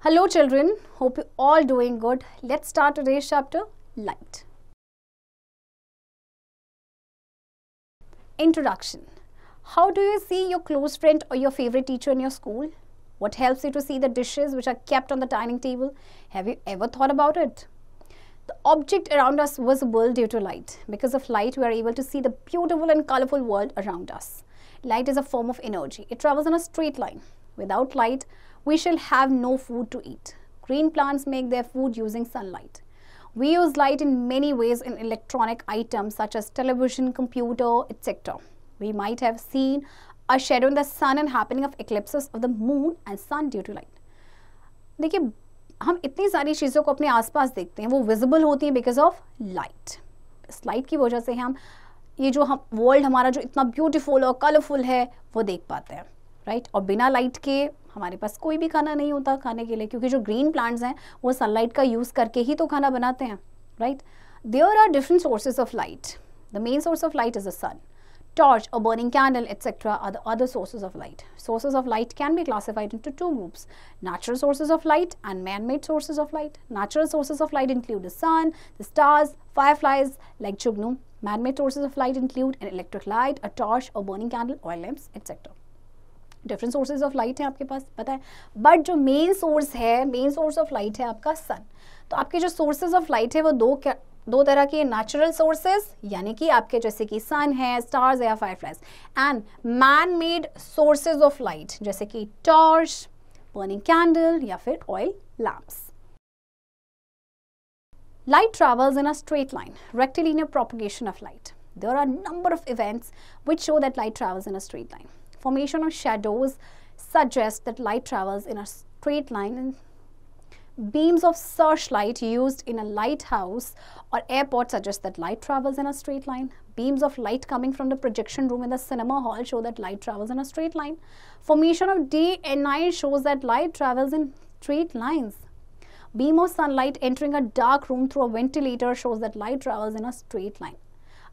Hello children, hope you all doing good. Let's start today's chapter, Light. Introduction. How do you see your close friend or your favorite teacher in your school? What helps you to see the dishes which are kept on the dining table? Have you ever thought about it? The object around us was visible due to light. Because of light, we are able to see the beautiful and colorful world around us. Light is a form of energy. It travels in a straight line. Without light, we shall have no food to eat. Green plants make their food using sunlight. We use light in many ways in electronic items such as television, computer, etc. We might have seen a shadow in the sun and happening of eclipses of the moon and sun due to light. देखिए, हम इतनी सारी चीज़ों को अपने आसपास देखते हैं, वो विजिबल होती हैं बिकॉज ऑफ लाइट. इस लाइट की वजह से हम ये जो हम वर्ल्ड हमारा जो इतना ब्यूटीफुल और कलरफुल है वो देख पाते हैं, राइट. और बिना लाइट के हमारे पास कोई भी खाना नहीं होता खाने के लिए, क्योंकि जो ग्रीन प्लांट्स हैं वो सनलाइट का यूज़ करके ही तो खाना बनाते हैं, right. There are different sources of light. The main source of light is the sun. Torch, a burning candle, etc. are the other sources of light. Sources of light can be classified into two groups: natural sources of light and man-made sources of light. Natural sources of light include the sun, the stars, fireflies like Chugnu. Man-made sources of light include an electric light, a torch, a burning candle, oil lamps, etc. Different sources of light है आपके पास, पता है. But जो main source of light है आपका सन. तो आपके जो सोर्सेज ऑफ लाइट है वो दो तरह के नेचुरल सोर्सेज, यानी कि आपके जैसे कि सन है, स्टार्स या fireflies, and man made sources of light जैसे कि टॉर्च, बर्निंग कैंडल या फिर oil lamps. Light travels in a straight line, rectilinear propagation of light. There are a number of events which show that light travels in a straight line. Formation of shadows suggests that light travels in a straight line. Beams of searchlight used in a lighthouse or airport suggest that light travels in a straight line. Beams of light coming from the projection room in the cinema hall show that light travels in a straight line. Formation of day and night shows that light travels in straight lines. Beam of sunlight entering a dark room through a ventilator shows that light travels in a straight line.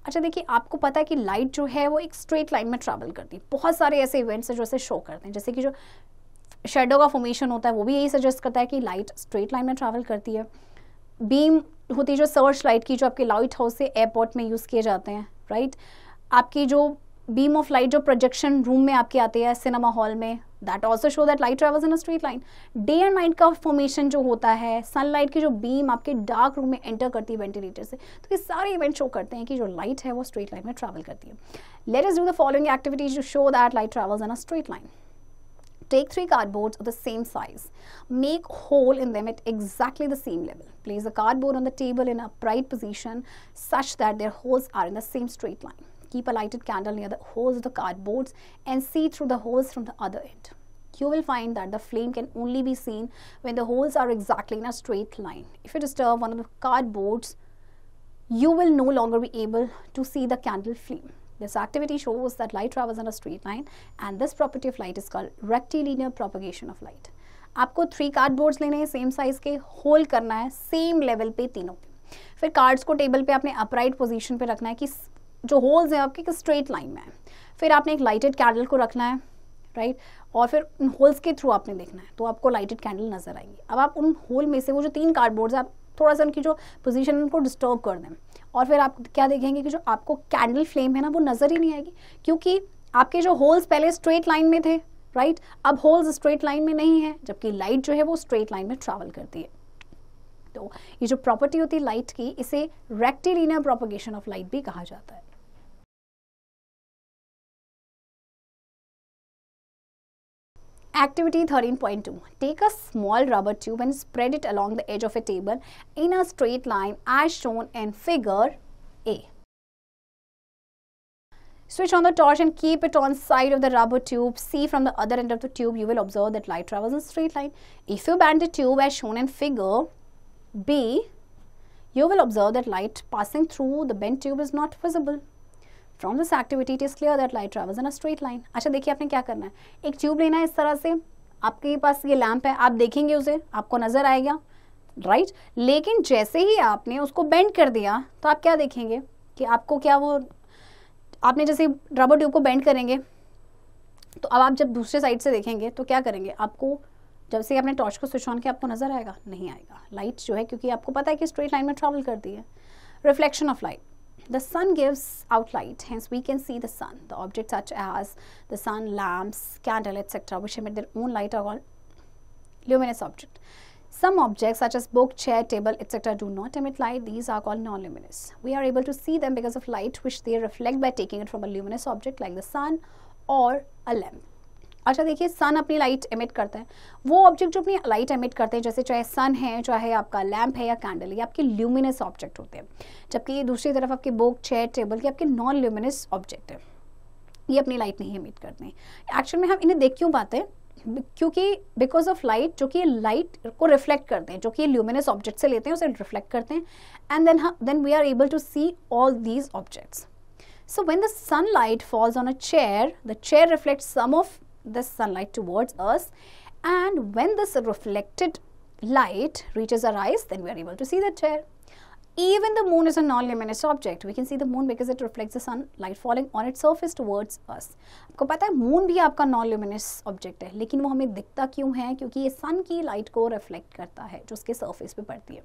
अच्छा देखिए, आपको पता है कि light जो है वो एक स्ट्रेट लाइन में ट्रैवल करती है. बहुत सारे ऐसे इवेंट्स हैं जो ऐसे शो करते हैं, जैसे कि जो शेडो का फॉर्मेशन होता है वो भी यही सजेस्ट करता है कि लाइट स्ट्रेट लाइन में ट्रैवल करती है. बीम होती है जो सर्च लाइट की, जो आपके लाइट हाउस से एयरपोर्ट में यूज़ किए जाते हैं, राइट. आपकी जो बीम ऑफ लाइट जो प्रोजेक्शन रूम में आपके आते हैं सिनेमा हॉल में, that also show that light travels in a straight line. Day and night का फॉर्मेशन जो होता है, सनलाइट की जो बीम आपके डार्क रूम में एंटर करती है वेंटिलेटर से, तो ये सारे इवेंट शो करते हैं कि जो लाइट है वो स्ट्रेट लाइन में ट्रैवल करती है. Let us do the following activities to show that light travels in a straight line. Take 3 cardboards of the same size. Make hole in them at exactly the same level. Place the cardboard on the table in an upright position such that their holes are in the same straight line. Keep a lighted candle near the holes of the cardboards and see through the holes from the other end. You will find that the flame can only be seen when the holes are exactly in a straight line. If you disturb one of the cardboards, you will no longer be able to see the candle flame. This activity shows that light travels in a straight line, and this property of light is called rectilinear propagation of light. आपको 3 cardboards लेने हैं same size के, hold करना है same level पे तीनों पे. फिर कार्ड्स को टेबल पे आपने अपराइट पोजीशन पे रखना है कि जो होल्स हैं आपके स्ट्रेट लाइन में है. फिर आपने एक लाइटेड कैंडल को रखना है, राइट. और फिर उन होल्स के थ्रू आपने देखना है तो आपको लाइटेड कैंडल नजर आएंगी. अब आप उन होल में से वो जो 3 कार्डबोर्ड्स हैं, आप थोड़ा सा उनकी जो पोजीशन उनको डिस्टर्ब कर दें, और फिर आप क्या देखेंगे कि जो आपको कैंडल फ्लेम है ना वो नज़र ही नहीं आएगी, क्योंकि आपके जो होल्स पहले स्ट्रेट लाइन में थे, राइट. अब होल्स स्ट्रेट लाइन में नहीं है, जबकि लाइट जो है वो स्ट्रेट लाइन में ट्रैवल करती है. तो ये जो प्रॉपर्टी होती है लाइट की, इसे रेक्टिलिनियर प्रोपगेशन ऑफ लाइट भी कहा जाता है. Activity 13.2. Take a small rubber tube and spread it along the edge of a table in a straight line as shown in figure A. Switch on the torch and keep it on side of the rubber tube. See from the other end of the tube, you will observe that light travels in a straight line. If you bend the tube as shown in figure B, you will observe that light passing through the bent tube is not visible. From this activity, it is clear that light travels in a straight line. अच्छा देखिए, आपने क्या करना है, एक tube लेना है इस तरह से, आपके पास ये लैंप है, आप देखेंगे उसे, आपको नजर आएगा, राइट. लेकिन जैसे ही आपने उसको बेंड कर दिया तो आप क्या देखेंगे कि आपको क्या वो, आपने जैसे रबर ट्यूब को बेंड करेंगे तो अब आप जब दूसरे साइड से देखेंगे तो क्या करेंगे, आपको जब से आपने टॉर्च को स्विच ऑन किया आपको नजर आएगा? नहीं आएगा। लाइट जो है, क्योंकि आपको पता है कि स्ट्रेट लाइन में ट्रैवल करती है। Reflection of light, the sun gives out light, hence we can see the sun. The objects such as the sun, lamps, candle, etc., which emit their own light are called luminous object. Some objects such as book, chair, table, etc. do not emit light. These are called non-luminous. We are able to see them because of light which they reflect by taking it from a luminous object like the sun or a lamp. अच्छा देखिए, सन अपनी light emit करता है। वो object जो अपनी light emit करते हैं, जैसे चाहे सन है, चाहे आपका लैम्प है या कैंडल, ये आपके ल्यूमिनस ऑब्जेक्ट होते हैं। जबकि ये दूसरी तरफ आपके बुक, चेयर, टेबल, ये आपके नॉन ल्यूमिनस ऑब्जेक्ट है, ये अपनी लाइट नहीं एमिट करते हैं। एक्चुअल में हम इन्हें देख क्यों पाते हैं? क्योंकि बिकॉज ऑफ लाइट, जो कि लाइट को रिफ्लेक्ट करते हैं, जो कि ल्यूमिनस ऑब्जेक्ट से लेते हैं, उसे रिफ्लेक्ट करते हैं, and then we are able to see all these objects. So when the sunlight falls on a chair, the chair reflects some of this sunlight towards us, and when this reflected light reaches our eyes, then we are able to see the chair. Even the moon is a non-luminous object. We can see the moon because it reflects the sunlight falling on its surface towards us. आपको पता है moon भी आपका non-luminous object है, लेकिन वो हमें दिखता क्यों है? क्योंकि ये सन की लाइट को रिफ्लेक्ट करता है जो उसके सरफेस पे पड़ती है।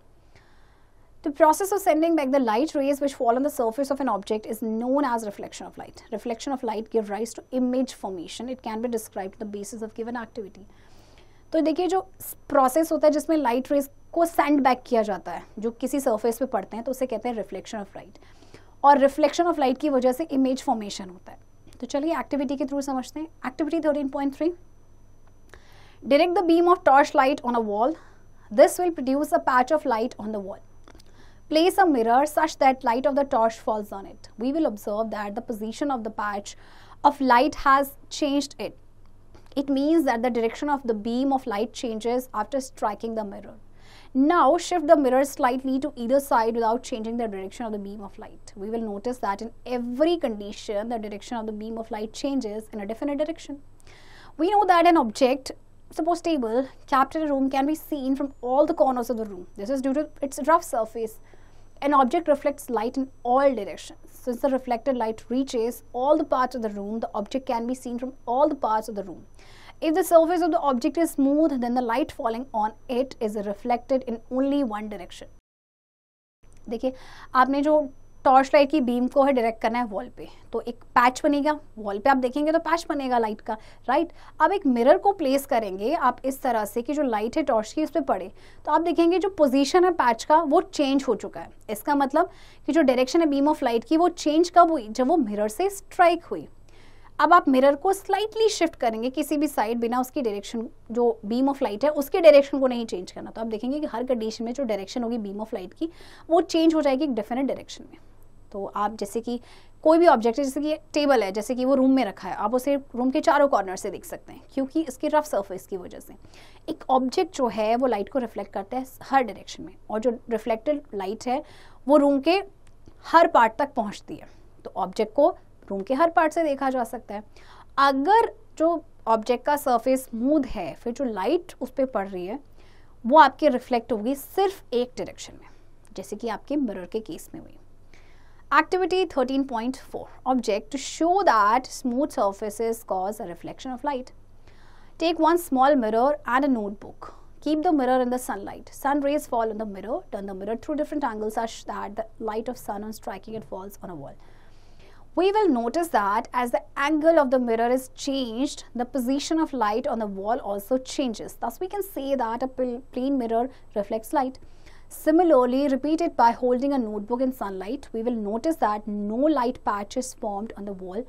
The process of sending back the light rays which fall on the surface of an object is known as reflection of light. Reflection of light gives rise to image formation. It can be described on the basis of given activity. तो देखिए, जो process होता है जिसमें light rays को send back किया जाता है, जो किसी सरफेस पे पड़ते हैं, तो उसे कहते हैं रिफ्लेक्शन ऑफ लाइट। और रिफ्लेक्शन ऑफ लाइट की वजह से इमेज फॉर्मेशन होता है। तो चलिए एक्टिविटी के थ्रू समझते हैं। Activity 13.3, direct the beam of torch light on a wall. This will produce a patch of light on the wall. Place a mirror such that light of the torch falls on it. We will observe that the position of the patch of light has changed it. It means that the direction of the beam of light changes after striking the mirror. Now shift the mirror slightly to either side without changing the direction of the beam of light. We will notice that in every condition, the direction of the beam of light changes in a definite direction. We know that an object, suppose table, kept in a room can be seen from all the corners of the room. This is due to its rough surface. An object reflects light in all directions. Since the reflected light reaches all the parts of the room, the object can be seen from all the parts of the room. If the surface of the object is smooth, then the light falling on it is reflected in only one direction. देखिए, आपने जो torch light की beam को है direct करना है wall पे, तो एक पैच बनेगा। वॉल पे आप देखेंगे तो पैच बनेगा लाइट का, राइट। अब एक मिरर को प्लेस करेंगे आप इस तरह से कि जो लाइट है टॉर्च की उस पर पड़े, तो आप देखेंगे जो पोजीशन है पैच का वो चेंज हो चुका है। इसका मतलब कि जो डायरेक्शन है बीम ऑफ लाइट की वो चेंज कब हुई? जब वो मिरर से स्ट्राइक हुई। अब आप मिरर को स्लाइटली शिफ्ट करेंगे किसी भी साइड, बिना उसकी डायरेक्शन, जो बीम ऑफ लाइट है उसके डायरेक्शन को नहीं चेंज करना, तो आप देखेंगे कि हर कंडीशन में जो डायरेक्शन होगी बीम ऑफ लाइट की वो चेंज हो जाएगी एक डेफिनेट डायरेक्शन में। तो आप जैसे कि कोई भी ऑब्जेक्ट है, जैसे कि टेबल है, जैसे कि वो रूम में रखा है, आप उसे रूम के चारों कॉर्नर से देख सकते हैं, क्योंकि इसकी रफ सरफेस की वजह से एक ऑब्जेक्ट जो है वो लाइट को रिफ्लेक्ट करता है हर डायरेक्शन में, और जो रिफ्लेक्टेड लाइट है वो रूम के हर पार्ट तक पहुंचती है। तो ऑब्जेक्ट को रूम के हर पार्ट से देखा जा सकता है। अगर जो ऑब्जेक्ट का सरफेस स्मूथ है, फिर जो लाइट उस पर पड़ रही है वो आपके रिफ्लेक्ट होगी सिर्फ एक डायरेक्शन में, जैसे कि आपके मिरर के केस में हुई। Activity 13.4, object to show that smooth surfaces cause a reflection of light. Take one small mirror and a notebook. Keep the mirror in the sunlight. Sun rays fall on the mirror. Turn the mirror through different angles such that the light of sun on striking it falls on a wall. We will notice that as the angle of the mirror is changed, the position of light on the wall also changes. Thus, we can say that a plain mirror reflects light. Similarly, repeat it by holding a notebook in sunlight. We will notice that no light patch is formed on the wall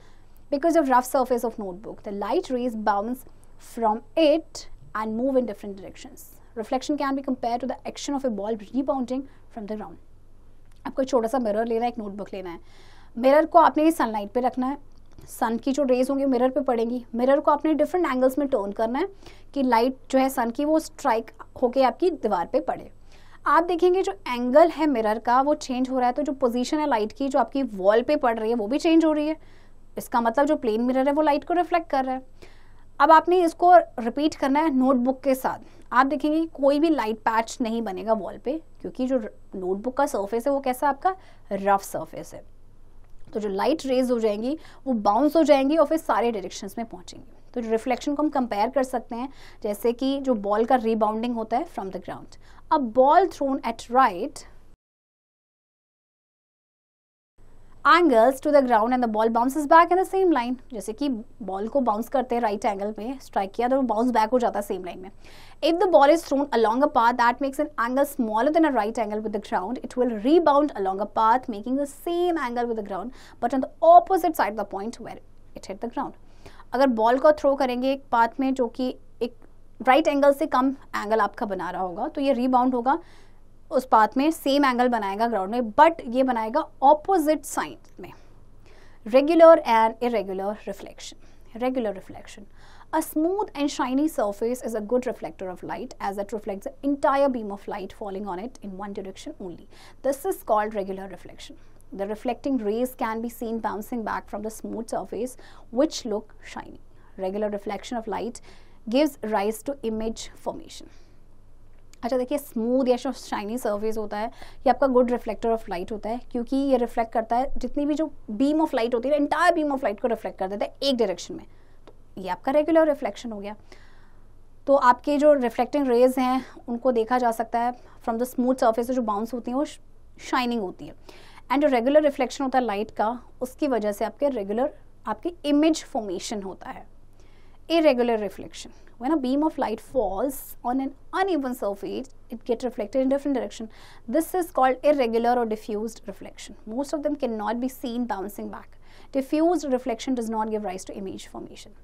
because of rough surface of notebook. The light rays bounce from it and move in different directions. Reflection can be compared to the action of a ball rebounding from the ground. आपको छोटा सा mirror लेना है, एक notebook लेना है। Mirror को आपने सनलाइट पे रखना है, सन की जो रेज होंगी मिरर पे पड़ेंगी। मिरर को आपने डिफरेंट एंगल्स में टर्न करना है कि लाइट जो है सन की वो स्ट्राइक होके आपकी दीवार पे पड़े। आप देखेंगे जो एंगल है मिरर का वो चेंज हो रहा है, तो जो पोजीशन है लाइट की जो आपकी वॉल पे पड़ रही है वो भी चेंज हो रही है। इसका मतलब जो प्लेन मिरर है वो लाइट को रिफ्लेक्ट कर रहा है। अब आपने इसको रिपीट करना है नोटबुक के साथ। आप देखेंगे कोई भी लाइट पैच नहीं बनेगा वॉल पे, क्योंकि जो नोटबुक का सरफेस है वो कैसा आपका रफ सरफेस है। तो जो लाइट रेज हो जाएंगी वो बाउंस हो जाएंगी और फिर सारे डायरेक्शंस में पहुंचेंगी। तो रिफ्लेक्शन को हम कंपेयर कर सकते हैं जैसे कि जो बॉल का रीबाउंडिंग होता है from the ground. A ball thrown at right angles to the ground and the ball bounces back in the same line. जैसे कि बॉल को बाउंस करते हैं राइट एंगल में स्ट्राइक किया तो वो बाउंस बैक हो जाता है सेम लाइन में. If the ball is thrown along a path that makes an angle smaller than a right angle with the ground, it will rebound along a path making the same angle with the ground, but on the opposite side of the point where it hit the ground. अगर ball को throw करेंगे एक path में जो कि एक right angle से कम angle आपका बना रहा होगा, तो ये रीबाउंड होगा उस पाथ में, सेम एंगल बनाएगा ग्राउंड में, बट ये बनाएगा ऑपोजिट साइड में. Regular and irregular reflection. Regular reflection. A smooth and shiny surface is a good reflector of light as it reflects the entire beam of light falling on it in one direction only. This is called regular reflection. The reflecting rays can be seen bouncing back from the smooth surface which look shiny. Regular reflection of light gives rise to image formation. अच्छा देखिए, smooth या shiny surface होता है ये आपका good reflector of light होता है क्योंकि ये रिफ्लेक्ट करता है जितनी भी जो बीम ऑफ लाइट होती है, एंटायर बीम ऑफ लाइट को रिफ्लेक्ट कर देता है एक डायरेक्शन में. तो ये आपका रेगुलर रिफ्लेक्शन हो गया. तो आपके जो रिफ्लेक्टिंग रेज हैं उनको देखा जा सकता है फ्रॉम द स्मूथ सरफेस जो बाउंस होती हैं वो शाइनिंग होती है. एंड जो रेगुलर रिफ्लेक्शन होता है लाइट का, उसकी वजह से आपके इमेज फॉर्मेशन होता है. Irregular reflection. When a beam of light falls on an uneven surface, it gets reflected in different direction. This is called irregular or diffused reflection. Most of them cannot be seen bouncing back. Diffused reflection does not give rise to image formation.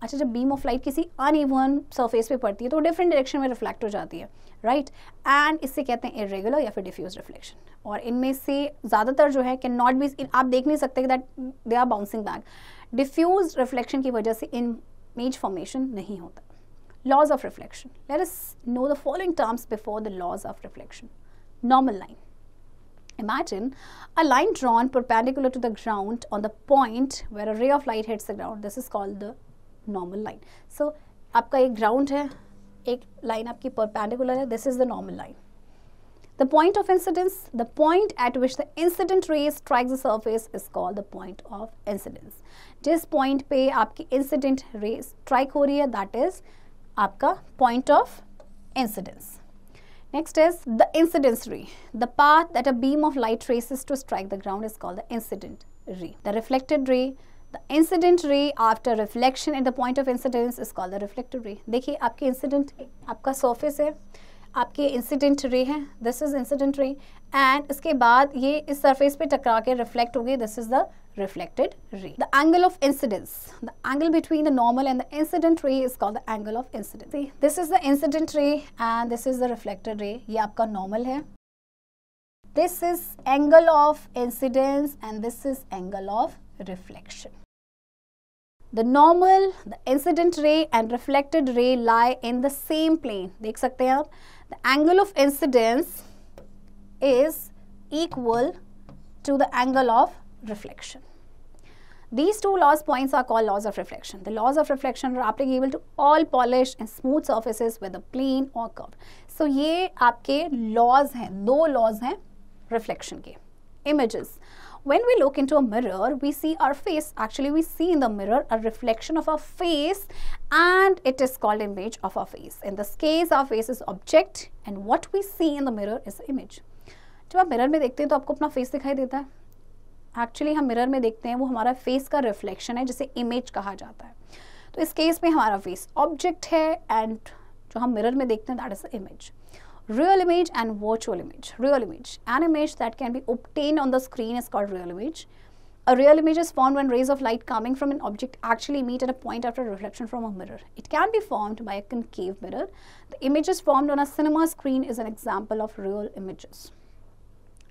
अच्छा, जब beam of light किसी uneven surface पे पड़ती है तो different direction में reflect हो जाती है, राइट. एंड इससे कहते हैं इरेगुलर या फिर डिफ्यूज रिफ्लेक्शन. और इनमें से ज़्यादातर जो है कैन नॉट बी, आप देख नहीं सकते that they are bouncing back. Diffuse reflection की वजह से image formation नहीं होता. Laws of reflection. Let us know the following terms before the laws of reflection. Normal line. Imagine a line drawn perpendicular to the ground on the point where a ray of light hits the ground. This is called the normal line. So आपका एक ground है, एक line आपकी perpendicular है. This is the normal line. The point of incidence, the point at which the incident ray strikes the surface is called the point of incidence. जिस point पे आपकी incident ray strike हो रही है, that is आपका point of incidence. Next is the incidence ray. The path that a beam of light traces to strike the ground is called the incident ray. The reflected ray, the incident ray after reflection at the point of incidence is called the reflected ray. देखिए आपके incident, आपका surface है, आपके incident ray है, this is incident ray, and इसके बाद ये इस सरफेस पे टकरा के रिफ्लेक्ट हो गई, this is the reflected ray. The angle of incidence, the angle between the normal and the incident ray is called the angle of incidence. This is the incident ray and this is the reflected ray. ये आपका normal है, this is angle of incidence and this is angle of reflection. The normal, the incident ray and reflected ray lie in the same plane. देख सकते हैं आप. The angle of incidence is equal to the angle of reflection. These two laws points are called laws of reflection. The laws of reflection are applicable to all polished and smooth surfaces whether plane or curved. So ये आपके laws हैं, दो laws हैं reflection के. Images. When we look into a mirror, we see our face. Actually, we see in the mirror a reflection of our face and it is called image of our face. In this case, our face is object and what we see in the mirror is the image. जब आप mirror में देखते हैं तो आपको अपना face दिखाई देता है. एक्चुअली हम मिरर में देखते हैं वो हमारा फेस का रिफ्लेक्शन है जिसे इमेज कहा जाता है. तो इस केस में हमारा फेस ऑब्जेक्ट है एंड जो हम मिरर में देखते हैं that is the image. Real image and virtual image. Real image. An image that can be obtained on the screen is called real image. A real image is formed when rays of light coming from an object actually meet at a point after reflection from a mirror. It can be formed by a concave mirror. The images formed on a cinema screen is an example of real images.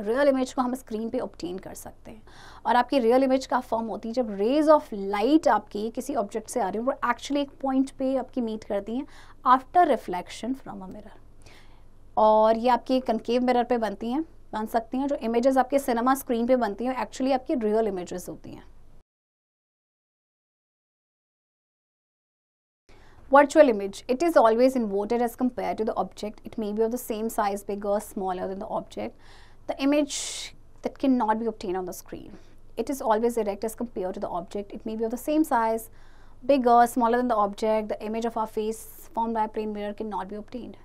Real image को हम screen पे obtain कर सकते हैं और आपकी real image का form होती है जब रेज ऑफ लाइट आपकी किसी ऑब्जेक्ट से आ रही है वो एक्चुअली एक पॉइंट पे आपकी मीट करती हैं after reflection from a mirror. और ये आपकी कनकेव मिरर पे बन सकती हैं. जो इमेजेस आपके सिनेमा स्क्रीन पे बनती हैं एक्चुअली आपकी रियल इमेजेस होती हैं. Virtual image. It is always inverted as compared to the object. It may be of the same size, bigger or smaller than the object. The image that cannot be obtained on the screen. It is always erect as compared to the object. It may be of the same size, Bigger, smaller than the object, the image of our face formed by a plane mirror cannot be obtained.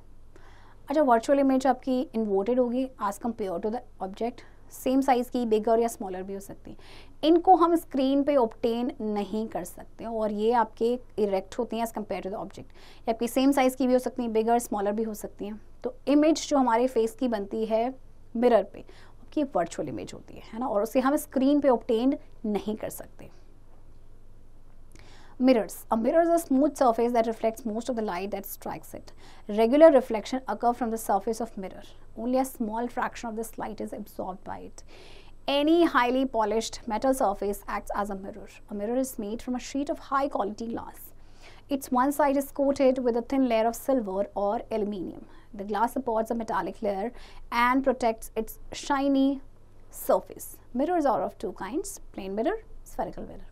अच्छा, virtual image आपकी inverted होगी as compare to the object, same size की, bigger या smaller भी हो सकती है. इनको हम स्क्रीन पे ऑब्टेन नहीं कर सकते और ये आपके इरेक्ट होती हैं as compare to the object. ये आपकी सेम साइज़ की भी हो सकती हैं, बिगर स्मॉलर भी हो सकती हैं. तो इमेज जो हमारे फेस की बनती है मिरर पे, आपकी वर्चुअल इमेज होती है ना, और उसे हम स्क्रीन पे ऑब्टेन नहीं कर सकते. Mirrors. A mirror is a smooth surface that reflects most of the light that strikes it. Regular reflection occurs from the surface of mirror. Only a small fraction of this light is absorbed by it. Any highly polished metal surface acts as a mirror. A mirror is made from a sheet of high quality glass. Its one side is coated with a thin layer of silver or aluminium. The glass supports a metallic layer and protects its shiny surface. Mirrors are of two kinds: plain mirror, spherical mirror.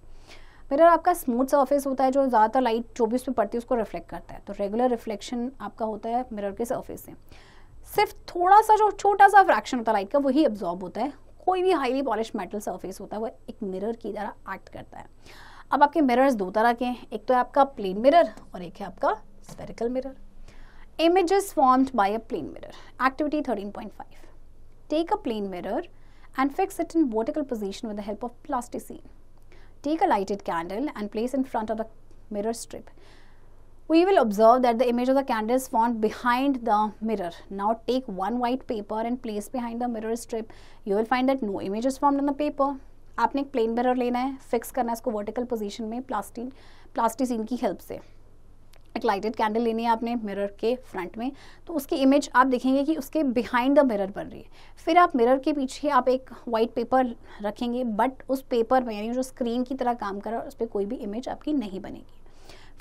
Mirror आपका smooth surface होता है जो ज़्यादातर light जो भी उस पर पड़ती है उसको रिफ्लेक्ट करता है. तो रेगुलर रिफ्लेक्शन आपका होता है मिरर के सरफेस से. सिर्फ थोड़ा सा जो छोटा सा फ्रैक्शन होता है लाइट का वही एब्जॉर्ब होता है. कोई भी हाईली पॉलिश मेटल सरफेस होता है वो एक मिरर की तरह एक्ट करता है. अब आपके मिरर्स दो तरह के हैं, एक तो है आपका प्लेन मिरर और एक है आपका spherical mirror. Images formed by a plane mirror. Activity 13.5. Take a plane mirror and fix it in vertical position with the help of plasticine. Take a lighted candle and place in front of the mirror strip. We will observe that the image of the candle is formed behind the mirror. Now take one white paper and place behind the mirror strip. You will find that no image is formed on the paper. आपने एक plane mirror लेना है, fix करना है इसको vertical position में प्लास्टिसीन की help से. एक लाइटेड कैंडल लेनी है आपने मिरर के फ्रंट में, तो उसकी इमेज आप देखेंगे कि उसके बिहाइंड द मिरर बन रही है. फिर आप मिरर के पीछे आप एक वाइट पेपर रखेंगे, बट उस पेपर में यानी जो स्क्रीन की तरह काम कर रहा है उस पर कोई भी इमेज आपकी नहीं बनेगी.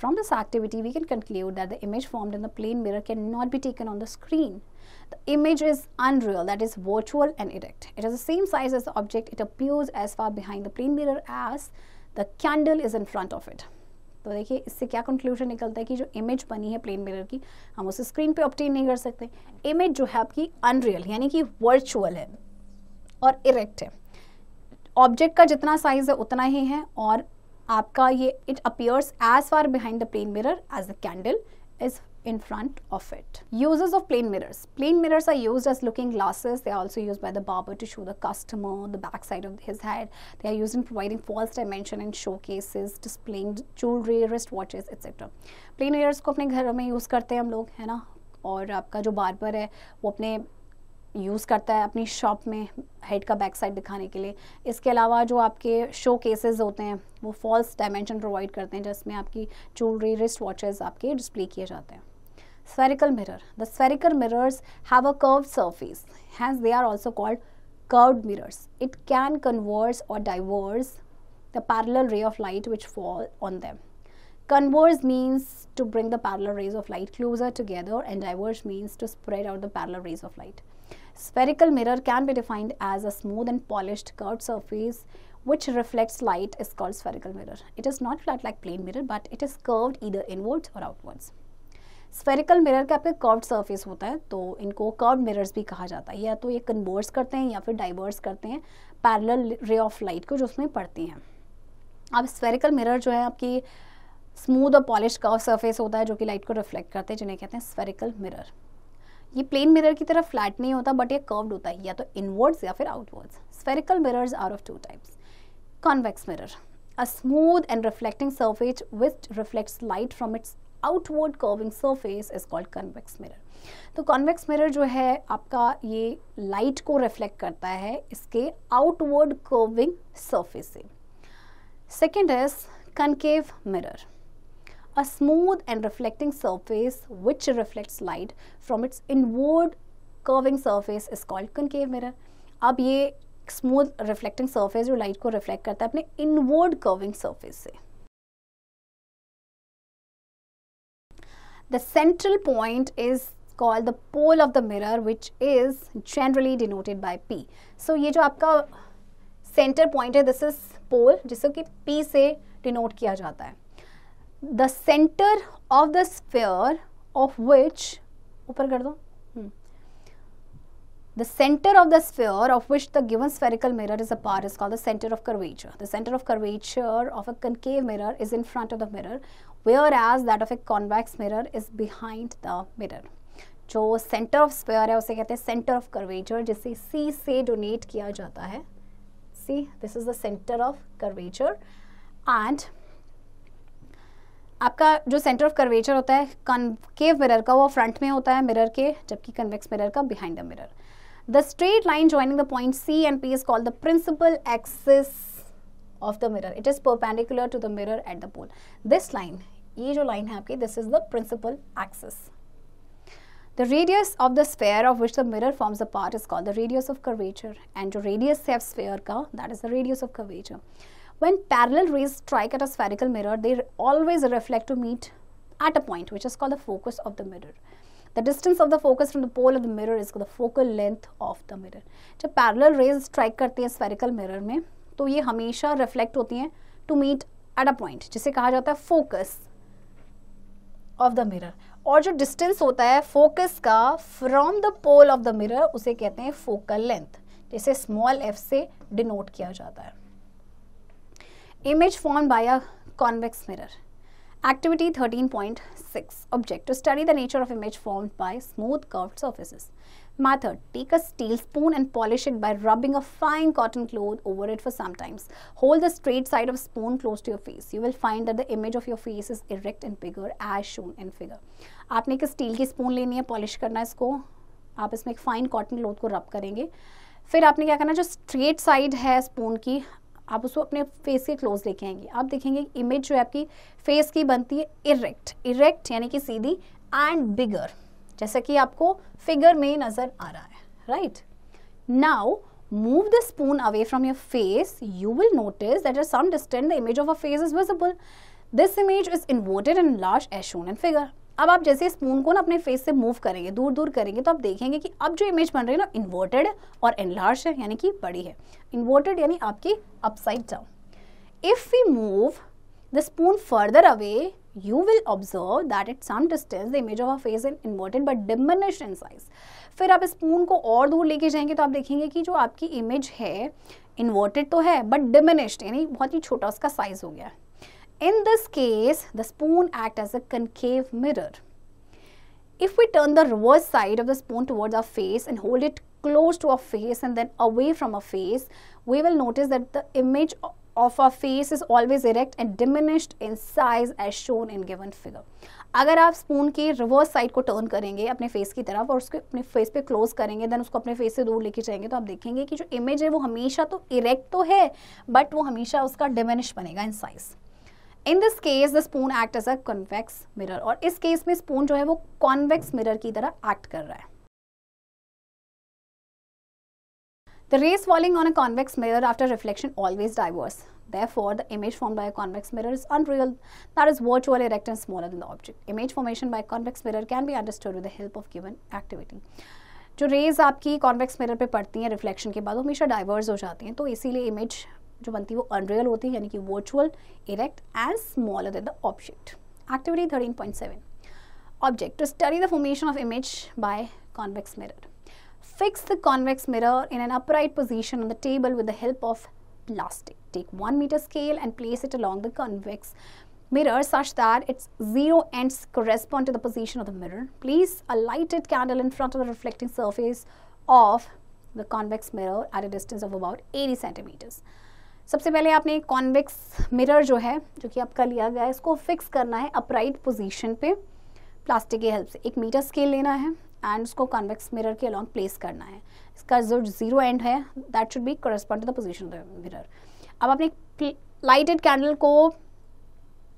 From this activity we can conclude that the image formed in the plane mirror cannot be taken on the screen. The image is unreal, that is virtual and erect. It has the same size as the object. It appears as far behind the plane mirror as the candle is in front of it. तो देखिए इससे क्या conclusion निकलता है कि जो image बनी है प्लेन मिरर की हम उसे स्क्रीन पे ऑब्टेन नहीं कर सकते. इमेज जो है आपकी अनरियल यानी कि वर्चुअल है और इरेक्ट है. ऑब्जेक्ट का जितना साइज है उतना ही है और आपका ये it appears as far behind the plane mirror as the candle is in front of it. Uses of plane mirrors. Plane mirrors are used as looking glasses. They are also used by the barber to show the customer the back side of his head. They are used in providing false dimension in showcases, displaying jewelry, wrist watches, etc. Plane mirrors को अपने घरों में use करते हैं हम लोग, है ना. और आपका जो बार्बर है वो अपने यूज़ करता है अपनी शॉप में हेड का बैक साइड दिखाने के लिए. इसके अलावा जो आपके शो केसेस होते हैं वो फॉल्स डायमेंशन प्रोवाइड करते हैं जिसमें आपकी ज्वेलरी, रिस्ट वॉचेस आपके डिस्प्ले किए जाते हैं. Spherical mirror. The spherical mirrors have a curved surface, hence they are also called curved mirrors. It can converge or diverge the parallel ray of light which fall on them. Converge means to bring the parallel rays of light closer together and diverge means to spread out the parallel rays of light. Spherical mirror can be defined as a smooth and polished curved surface which reflects light is called spherical mirror. It is not flat like plane mirror but it is curved either inwards or outwards. Spherical mirror का आपका curved surface होता है तो इनको curved mirrors भी कहा जाता है. या तो ये कन्वर्स करते हैं या फिर डाइवर्स करते हैं पैरेलल रे ऑफ लाइट को जो उसमें पड़ती हैं. अब स्फेरिकल मिरर जो है आपकी स्मूथ और पॉलिश कर्व सरफेस होता है जो कि लाइट को रिफ्लेक्ट करते हैं जिन्हें कहते हैं स्फेरिकल मिरर. ये प्लेन मिरर की तरह फ्लैट नहीं होता बट ये कर्व्ड होता है या तो इनवर्ड्स या फिर outwards. Spherical mirrors are of two types. Convex mirror, a smooth and reflecting surface which reflects light from its outward curving surface is called convex mirror. तो कन्वेक्स मिरर जो है आपका ये लाइट को रिफ्लेक्ट करता है इसके आउटवर्ड कर्विंग सरफेस से. Second is concave mirror, a smooth and reflecting surface which reflects light from its inward curving surface is called concave mirror. अब ये स्मूथ रिफ्लेक्टिंग सरफेस जो लाइट को रिफ्लेक्ट करता है अपने इनवर्ड कर्विंग सरफेस से. The central point is called the pole of the mirror which is generally denoted by P. So ये जो आपका center point है this is pole जिसे कि P से denote किया जाता है. The center of the sphere of which ऊपर कर दो The center of the sphere of which the given spherical mirror is a part is called the center of curvature. The center of curvature of a concave mirror is in front of the mirror, whereas that of a convex mirror is behind the mirror. जो center of sphere है उसे कहते हैं center of curvature, जिसे C से donate किया जाता है. See, this is the center of curvature. And आपका जो सेंटर ऑफ कर्वेचर होता है कॉन्केव मिरर का, वो फ्रंट में होता है मिरर के, जबकि कन्वेक्स मिरर का behind the mirror. The straight line joining the point C and P is called the principal axis of the mirror. It is perpendicular to the mirror at the pole. This line, ये जो line है आपकी, this is the principal axis. The radius of the sphere of which the mirror forms a part is called the radius of curvature. And जो radius है sphere का, that is the radius of curvature. When parallel rays strike at a spherical mirror, they always reflect to meet at a point which is called the focus of the mirror. The distance of the focus from the pole of the mirror is the focal length of the mirror. जब parallel rays strike करती हैं spherical mirror में, तो ये हमेशा reflect होती हैं to meet at a point, जिसे कहा जाता है focus of the mirror. और जो distance होता है focus का from the pole of the mirror, उसे कहते हैं focal length, जिसे small f से denote किया जाता है. Image formed by a convex mirror. Activity 13.6. Object: to study the nature of image formed by smooth curved surfaces. Method: take a steel spoon and polish it by rubbing a fine cotton cloth over it for some time. Hold the straight side of spoon close to your face. You will find that the image of your face is erect and bigger as shown in figure. आपने एक steel की spoon लेनी है, polish करना है इसको, आप इसमें एक फाइन कॉटन क्लोथ को रब करेंगे. फिर आपने क्या करना है, जो स्ट्रेट साइड है स्पून की, आप उसको अपने फेस के क्लोज लेके आएंगे. आप देखेंगे इमेज जो है आपकी फेस की बनती है इरेक्ट यानी कि सीधी, एंड बिगर, जैसा कि आपको फिगर में नजर आ रहा है. Right now move the spoon away from your face. You will notice that at some distance the image of a face is visible. This image is inverted and large as shown in figure. अब आप जैसे spoon को ना अपने face से move करेंगे, दूर दूर करेंगे, तो आप देखेंगे कि अब जो इमेज बन रही है ना, इन्वर्टेड और एनलार्ज है, यानी कि बड़ी है. इन्वर्टेड यानी आपकी upside down. If we move the spoon further away, you will observe that at some distance the image of a face is inverted but diminished in size. फिर आप स्पून को और दूर लेके जाएंगे तो आप देखेंगे कि जो आपकी इमेज है इन्वर्टेड तो है बट डिमिनिश्ड, यानी बहुत ही छोटा उसका साइज हो गया. In this case, the spoon acts as a concave mirror. If we turn the reverse side of the spoon towards our face and hold it close to our face and then away from our face, we will notice that the image of our face is always erect and diminished in size as shown in given figure. अगर आप spoon के reverse side को turn करेंगे अपने face की तरफ और उसको अपने फेस पे क्लोज करेंगे, देन उसको अपने फेस से दूर लेके जाएंगे, तो आप देखेंगे कि जो इमेज है वो हमेशा तो इरेक्ट तो है बट वो हमेशा उसका डिमिनिश बनेगा in size. In this case the spoon act as a convex mirror. और इस केस में स्पून जो है वो कॉन्वेक्स मिरर की तरह एक्ट कर रहा है. The rays falling on a convex mirror after reflection always diverge. Therefore, the image formed by a convex mirror is unreal, that is virtual, erect and smaller than the object. Image formation by a convex mirror can be understood with the help of given activity. जो raise आपकी convex mirror पे पड़ती हैं reflection के बाद वो हमेशा diverse हो जाती हैं, तो इसीलिए इमेज जो बनती है वो अनरियल होती है, यानी कि virtual, erect and smaller than the object. Activity 13.7. Object: to study the formation of image by convex mirror. Fix the convex mirror in an upright position on the table with the help of plastic. Take 1 meter scale and place it along the convex mirror such that its zero ends correspond to the position of the mirror. Place a lighted candle in front of the reflecting surface of the convex mirror at a distance of about 80 centimeters. सबसे पहले आपने convex mirror जो है, जो कि आपका लिया गया है, इसको फिक्स करना है अपराइट पोजीशन पे प्लास्टिक की हेल्प से. 1 मीटर स्केल लेना है एंड उसको कॉन्वेक्स मिरर के अलॉन्ग प्लेस करना है. इसका जो जीरो एंड है that should be correspond to the position of the mirror. अब आपने लाइटेड कैंडल को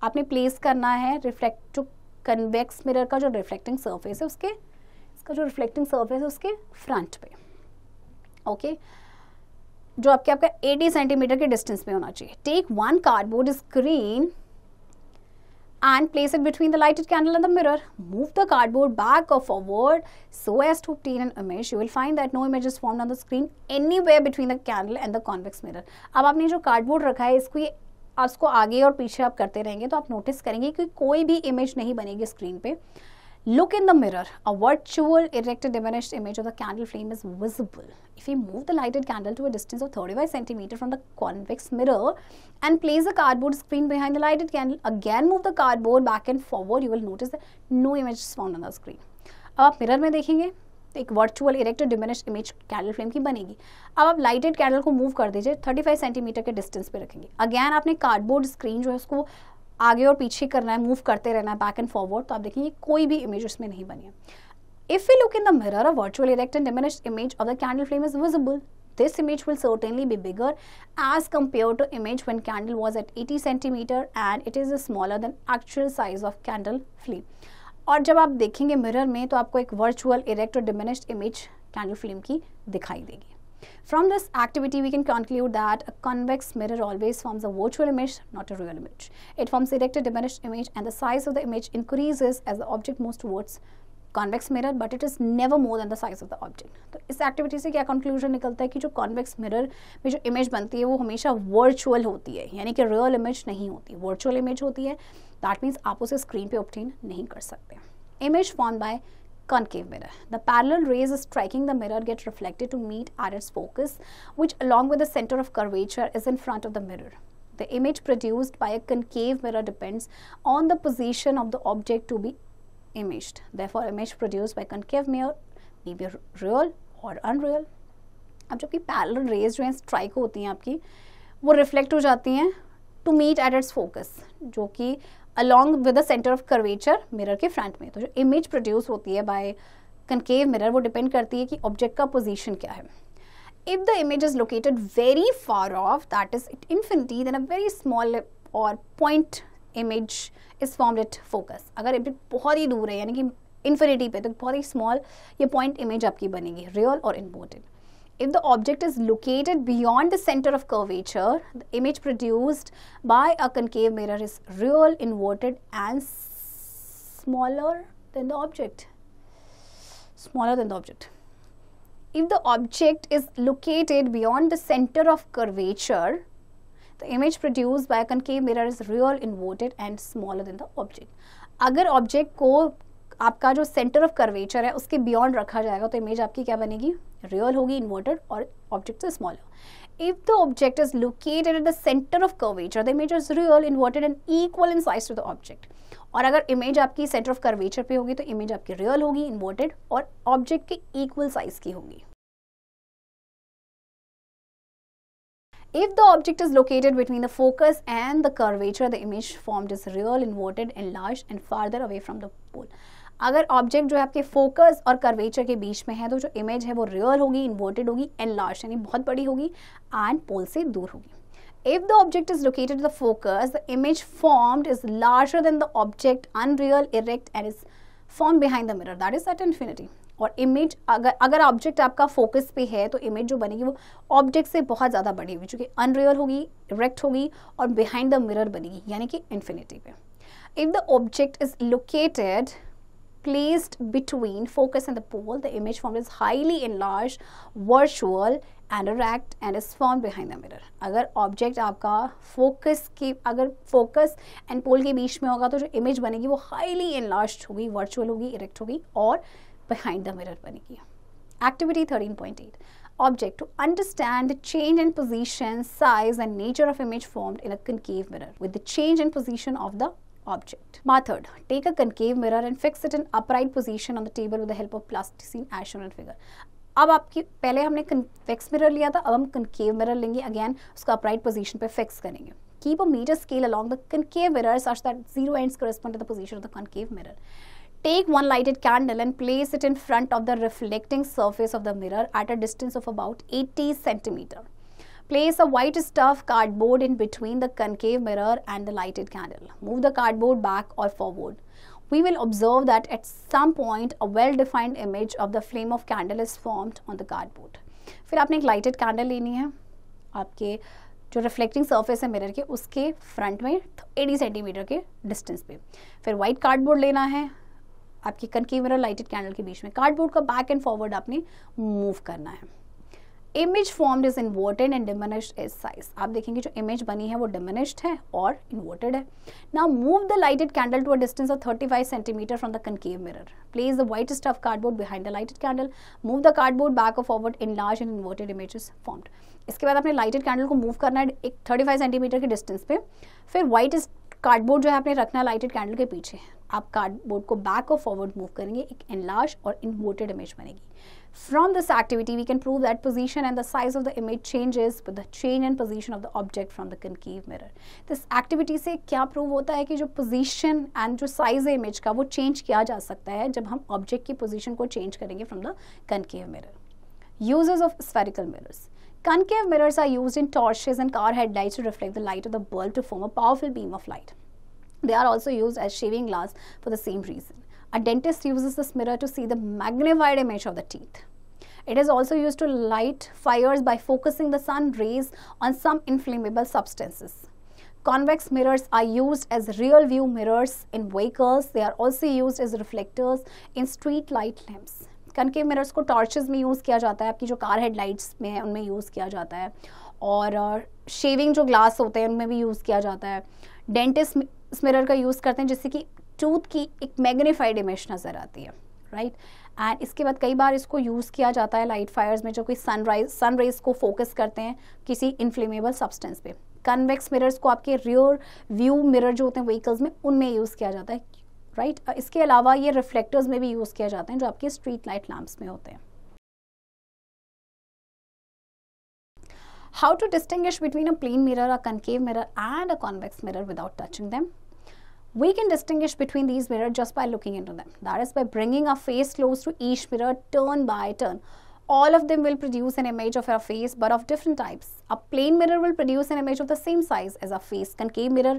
आपने प्लेस करना है रिफ्लेक्ट टू कन्वेक्स मिरर का जो रिफ्लेक्टिंग सरफेस है उसके, इसका जो रिफ्लेक्टिंग सरफेस है उसके फ्रंट पे. ओके जो आपका 80 सेंटीमीटर के डिस्टेंस में होना चाहिए. Take 1 cardboard screen and place it between the lighted candle and the mirror. Move the cardboard back or forward so as to obtain an image. You will find that no image is formed on the screen anywhere between the candle and the convex mirror. अब आपने जो cardboard रखा है इसको आगे और पीछे आप करते रहेंगे तो आप नोटिस करेंगे कि कोई भी इमेज नहीं बनेगी स्क्रीन पे. Look in the mirror. A virtual erected diminished image of the candle flame is visible. If you move the lighted candle to a distance of 35 cm from the convex mirror and place a cardboard screen behind the lighted candle, again move the cardboard back and forward, you will notice that no image is found on the screen. अब आप mirror में देखेंगे तो एक virtual erected diminished image candle flame की बनेगी. अब आप लाइटेड कैंडल को मूव कर दीजिए, 35 सेंटीमीटर के डिस्टेंस पे रखेंगे. अगैन आपने कार्डबोर्ड स्क्रीन जो है उसको आगे और पीछे करना है, मूव करते रहना है बैक एंड फॉरवर्ड, तो आप देखेंगे कोई भी इमेज उसमें नहीं बनी है. If we look in the mirror, a virtual erect and diminished image of the candle flame is visible. This image will certainly be bigger as compared to image when candle was at 80 cm and it is smaller than actual size of candle flame. और जब आप देखेंगे mirror में तो आपको एक virtual erect और diminished image candle flame की दिखाई देगी. From this activity, we can conclude that a convex mirror always forms a virtual image, not a real image. It forms erected diminished image and the size of the image increases as the object moves towards convex mirror, but it is never more than the size of the object. तो इस activity से क्या conclusion निकलता है कि जो convex mirror में जो इमेज बनती है वो हमेशा वर्चुअल होती है, यानी कि रियल इमेज नहीं होती, वर्चुअल इमेज होती है. दैट मीन्स आप उसे स्क्रीन पे ऑब्टेन नहीं कर सकते. Image form by concave mirror. The parallel rays striking the mirror get reflected to meet at its focus, which along with the center of curvature is in front of the mirror. The image produced by a concave mirror depends on the position of the object to be imaged. Therefore, image produced by concave mirror may be real or unreal. अब जबकि parallel rays जो हैं strike होती हैं आपकी, वो reflect हो जाती हैं to meet at its focus, जो कि along with the center of curvature mirror के front में. तो जो image produce होती है by concave mirror वो depend करती है कि object का position क्या है. If the image is located very far off, that is at infinity, then a very small or point image is formed at focus. अगर image बहुत ही दूर है यानी कि infinity पे, तो बहुत ही small ये point image आपकी बनेगी, real or inverted. If the object is located beyond the center of curvature, the image produced by a concave mirror is real, inverted and smaller than the object. Smaller than the object. If the object is located beyond the center of curvature, the image produced by a concave mirror is real, inverted and smaller than the object. अगर object को आपका जो centre of curvature है उसके beyond रखा जाएगा तो image आपकी क्या बनेगी, रियल होगी, इन्वर्टेड और ऑब्जेक्ट से smaller. If the object is located at the centre of curvature, the image is real, inverted and equal in size to the object. और अगर इमेज आपकी सेंटर ऑफ कर्वेचर पे होगी तो इमेज आपकी रियल होगी, इन्वर्टेड और ऑब्जेक्ट के इक्वल साइज की होगी. If the object is located between the focus and the curvature, the image formed is real, inverted, enlarged and farther away from the pole. अगर ऑब्जेक्ट जो है आपके फोकस और कर्वेचर के बीच में है तो जो इमेज है वो रियल होगी, इन्वर्टेड होगी, एनलार्ज यानी बहुत बड़ी होगी एंड पोल से दूर होगी. If the object is located at the focus, the image formed is larger than the object, unreal, erect and is formed behind the mirror. That is at infinity. और image अगर object आपका focus पे है तो image जो बनेगी वो object से बहुत ज़्यादा बड़ी होगी, चूँकि अनरियल होगी, इरेक्ट होगी और बिहाइंड द मिरर बनेगी यानी कि इन्फिनिटी पे. If the object is located placed between focus and the pole, the image formed is highly enlarged, virtual and erect and is formed behind the mirror. अगर object आपका अगर focus and pole के बीच में होगा तो जो image बनेगी वो हाईली एनलार्ज्ड होगी, वर्चुअल होगी, इरेक्ट होगी और behind the mirror बनेगी. Activity 13.8. Object to understand the change in position, size and nature of image formed in a concave mirror with the change in position of the object. Method. Take a concave mirror and fix it in upright position on the table with the help of plasticine as shown in figure. अब आपकी पहले हमने convex mirror लिया था, अब हम concave mirror लेंगे, again उसका अपराइट पोजीशन पे फिक्स करेंगे. Keep a meter scale along the concave mirror such that zero ends correspond to the position of the concave mirror. Take one lighted candle and place it in front of the reflecting surface of the mirror at a distance of about 80 centimeter. Place a white stuff cardboard in between the concave mirror and the lighted candle. Move the cardboard back or forward. We will observe that at some point a well-defined image of the flame of candle is formed on the cardboard. फिर आपने एक lighted candle लेनी है, आपके जो reflecting surface है mirror के उसके फ्रंट में 80 सेंटीमीटर के डिस्टेंस पे. फिर वाइट कार्डबोर्ड लेना है आपकी कनकेव मिरर लाइटेड कैंडल के बीच में. कार्डबोर्ड का बैक एंड फॉरवर्ड आपने मूव करना है. Image formed is inverted and diminished is size. आप देखेंगे जो इमेज बनी है वो डिमिनिश्ड है और इन्वर्टेड है। Now move the lighted candle to a distance of 35 centimetre from the concave mirror. Place the white stuff cardboard behind the lighted candle. Move the cardboard back और forward in large and inverted images formed. इसके बाद आपने lighted candle को move करना है एक 35 centimetre के distance पे। फिर व्हाइट कार्डबोर्ड जो है आपने रखना है लाइटेड कैंडल के पीछे। आप कार्डबोर्ड को बैक और फॉरवर्ड मूव करेंगे, एक एनलार्ज और इन्वर्टेड इमेज बनेगी। From this activity, we can prove that position and the size of the image changes with the change in position of the object from the concave mirror. This activity से क्या prove होता है कि जो position and जो size है image का वो change किया जा सकता है जब हम object की position को change करेंगे from the concave mirror. Uses of spherical mirrors. Concave mirrors are used in torches and car headlights to reflect the light of the bulb to form a powerful beam of light. They are also used as shaving glass for the same reason. A dentist uses this mirror to see the magnified image of the teeth. It is also used to light fires by focusing the sun rays on some inflammable substances. Convex mirrors are used as real view mirrors in vehicles. They are also used as reflectors in street light lamps. Concave mirrors को torches में use किया जाता है, आपकी जो car headlights में है उनमें यूज़ किया जाता है, और शेविंग जो ग्लास होते हैं उनमें भी यूज़ किया जाता है। डेंटिस्ट इस मिरर का यूज़ करते हैं जिससे कि टूथ की एक मैग्नीफाइड इमेज नज़र आती है, राइट। एंड इसके बाद कई बार इसको यूज़ किया जाता है लाइट फायर्स में, जो कोई सन रेज को फोकस करते हैं किसी इन्फ्लेमेबल सब्सटेंस पे। कन्वेक्स मिरर्स को आपके रियर व्यू मिरर जो होते हैं व्हीकल्स में उनमें यूज़ किया जाता है, राइट। इसके अलावा ये रिफ्लेक्टर्स में भी यूज़ किया जाते हैं जो आपके स्ट्रीट लाइट लैम्प्स में होते हैं। How to distinguish between a plane mirror, a concave mirror and a convex mirror without touching them? We can distinguish between these mirrors just by looking into them. That is by bringing our face close to each mirror turn by turn. All of them will produce an image of our face but of different types. A plane mirror will produce an image of the same size as our face. Concave mirror,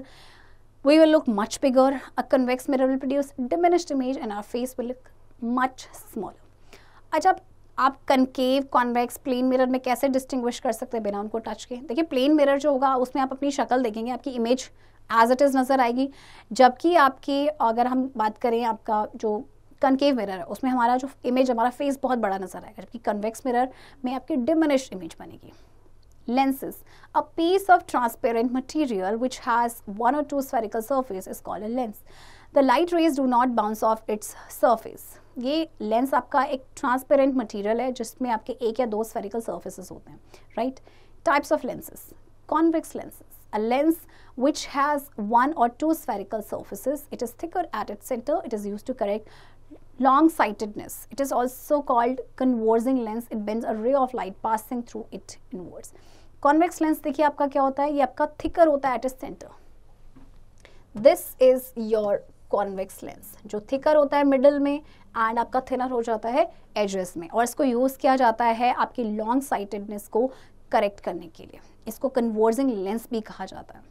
we will look much bigger. A convex mirror will produce diminished image and our face will look much smaller. अच्छा, आप concave, convex, plane mirror में कैसे distinguish कर सकते हैं बिना उनको touch के? देखिए, प्लेन मिरर जो होगा उसमें आप अपनी शक्ल देखेंगे, आपकी इमेज एज इट इज़ नज़र आएगी, जबकि आपकी अगर हम बात करें आपका जो कनकेव मिरर है उसमें हमारा जो इमेज, हमारा फेस बहुत बड़ा नज़र आएगा, जबकि कन्वेक्स मिरर में आपकी डिमिनिश्ड इमेज बनेगी। Lenses. A piece of transparent material which has one or two spherical surface is called a lens. The light rays do not bounce off its surface. ये lens आपका एक transparent material है जिसमें आपके एक या दो स्फेरिकल सर्फेसेस होते हैं, right. Types of lenses. Convex lenses. A lens which has one or two spherical surfaces. It is thicker at its center. It is used to correct long-sightedness. It is also called converging lens. It bends a ray of light passing through it inwards. Convex lens देखिए आपका क्या होता है, ये आपका thicker होता है at its center. This is your convex lens, जो thicker होता है मिडल में एंड आपका थिनर हो जाता है एजेस में, और इसको यूज़ किया जाता है आपकी लॉन्ग साइटेडनेस को करेक्ट करने के लिए। इसको कन्वर्जिंग लेंस भी कहा जाता है।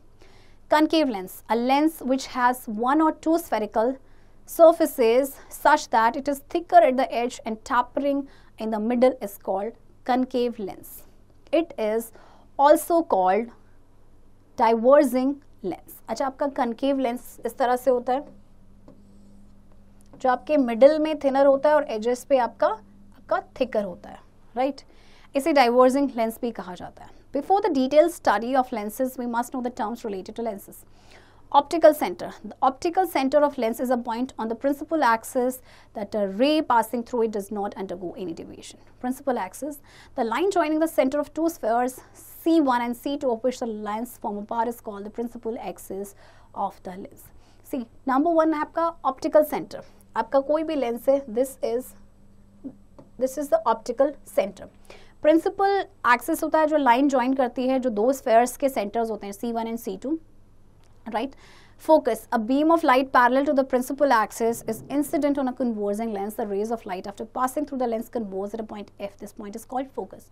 Concave lens, a lens which has one or two spherical surfaces such that it is thicker at the edge and tapering in the middle is called concave lens. It is also called diverging lens. अच्छा, आपका concave lens इस तरह से होता है, जो आपके middle में थिनर होता है और एजेस पे आपका थिकर होता है, राइट। इसे डाइवर्जिंग लेंस भी कहा जाता है। Before the detail study of lenses we must know the terms related to lenses. Optical center. The optical center of lens is a point on the principal axis that a ray passing through it does not undergo any deviation. Principal axis, the line joining the center of two spheres C1 and C2 of which the lens form a part is called the principal axis of the lens. See, number one है आपका optical center. आपका कोई भी lens है, this is the optical center. Principal axis होता है जो line join करती है जो दो स्फेयर्स के सेंटर्स होते हैं C1 and C2. Right? Focus. A beam of light parallel to the principal axis is incident on a converging lens. The rays of light after passing through the lens converge at a point F. This point is called focus.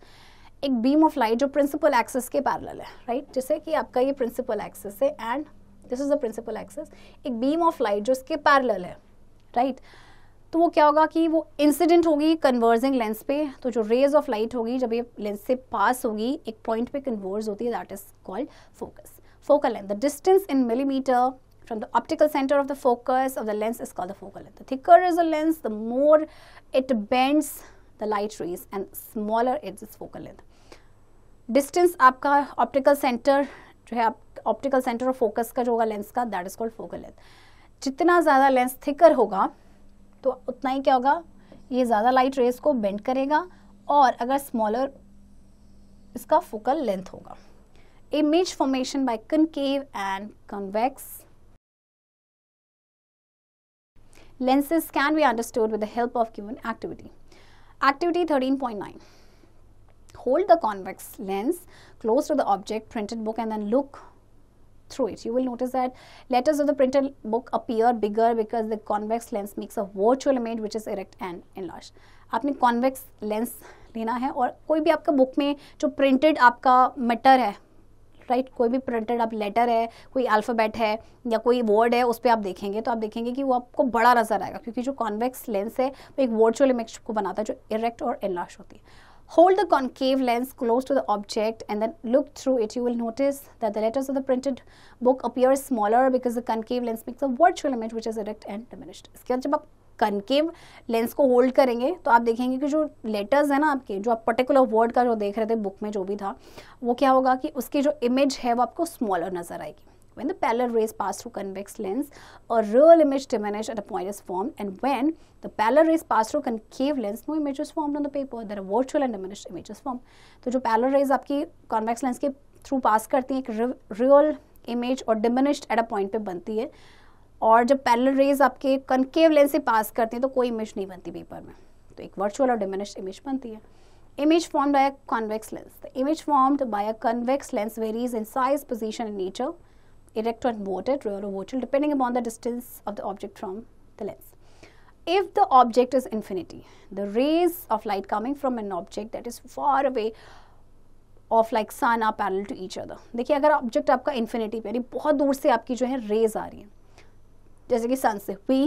एक beam of light जो principal axis के parallel है, right? जैसे कि आपका ये principal axis है and this is the principal axis. एक beam of light जो इसके parallel है, right? तो वो क्या होगा कि वो इंसिडेंट होगी कन्वर्जिंग लेंस पे, तो जो रेज ऑफ लाइट होगी जब ये लेंस से पास होगी एक पॉइंट पे कन्वर्ज होती है, that is called focus. Focal length. The distance in millimeter from the optical center of the focus of the lens is called the focal length. The thicker is the lens, the more it bends the light rays and smaller is its focal length. Distance आपका optical centre जो है, optical centre of focus का जो होगा lens का, that is called focal length. जितना ज़्यादा lens thicker होगा तो उतना ही क्या होगा, ये ज़्यादा लाइट रेज को बेंड करेगा, और अगर स्मॉलर इसका फोकल लेंथ होगा. Image formation by concave and convex lenses can be understood with the help of given activity. Activity 13.9. Hold the convex lens close to the object printed book and then look through it. You will notice that letters of the printed book appear bigger because the convex lens makes a virtual image which is erect and enlarged. आपने convex lens लेना है, और कोई भी आपका book में जो printed आपका मैटर है, राइट, कोई भी प्रिंटेड आप लेटर है, कोई अल्फ़ाबेट है या कोई वर्ड है, उस पर आप देखेंगे तो आप देखेंगे कि वो आपको बड़ा नजर आएगा, क्योंकि जो कॉन्वेक्स लेंस है वो एक वर्चुअल इमेज को बनाता है जो इरेक्ट और एनलार्ज होती है. Hold the concave lens close to the object and then look through it. You will notice that the letters of the printed book appear smaller because the concave lens makes a virtual image which is erect and diminished. इसके बाद जब आप concave lens को hold करेंगे तो आप देखेंगे कि जो लेटर्स है ना आपके, जो आप पर्टिकुलर वर्ड का जो देख रहे थे बुक में जो भी था, वो क्या होगा कि उसकी जो इमेज है वो आपको स्मॉलर नजर आएगी. When the parallel rays pass through convex lens, a real image diminished at a point is formed, and when the parallel rays pass through concave lens, no image is formed on the paper. There are virtual and diminished images formed. तो जो parallel rays आपकी convex lens के through pass करती हैं, एक real image और diminished at a point पे बनती है, और जब पैरेलल रेज आपके कनकेव लेंस से पास करती हैं तो कोई इमेज नहीं बनती पेपर में, तो एक वर्चुअल और डिमिनिश्ड इमेज बनती है. Image formed by a convex lens. The image formed by a convex lens varies in size, position and nature, erect or inverted, real or virtual, depending upon the distance of the object from the lens. If the object is infinity, the rays of light coming from an object that is far away of like sun are parallel to each other. देखिए अगर object आपका infinity पे, यानी बहुत दूर से आपकी जो है रेज आ रही है, जैसे कि सन से, we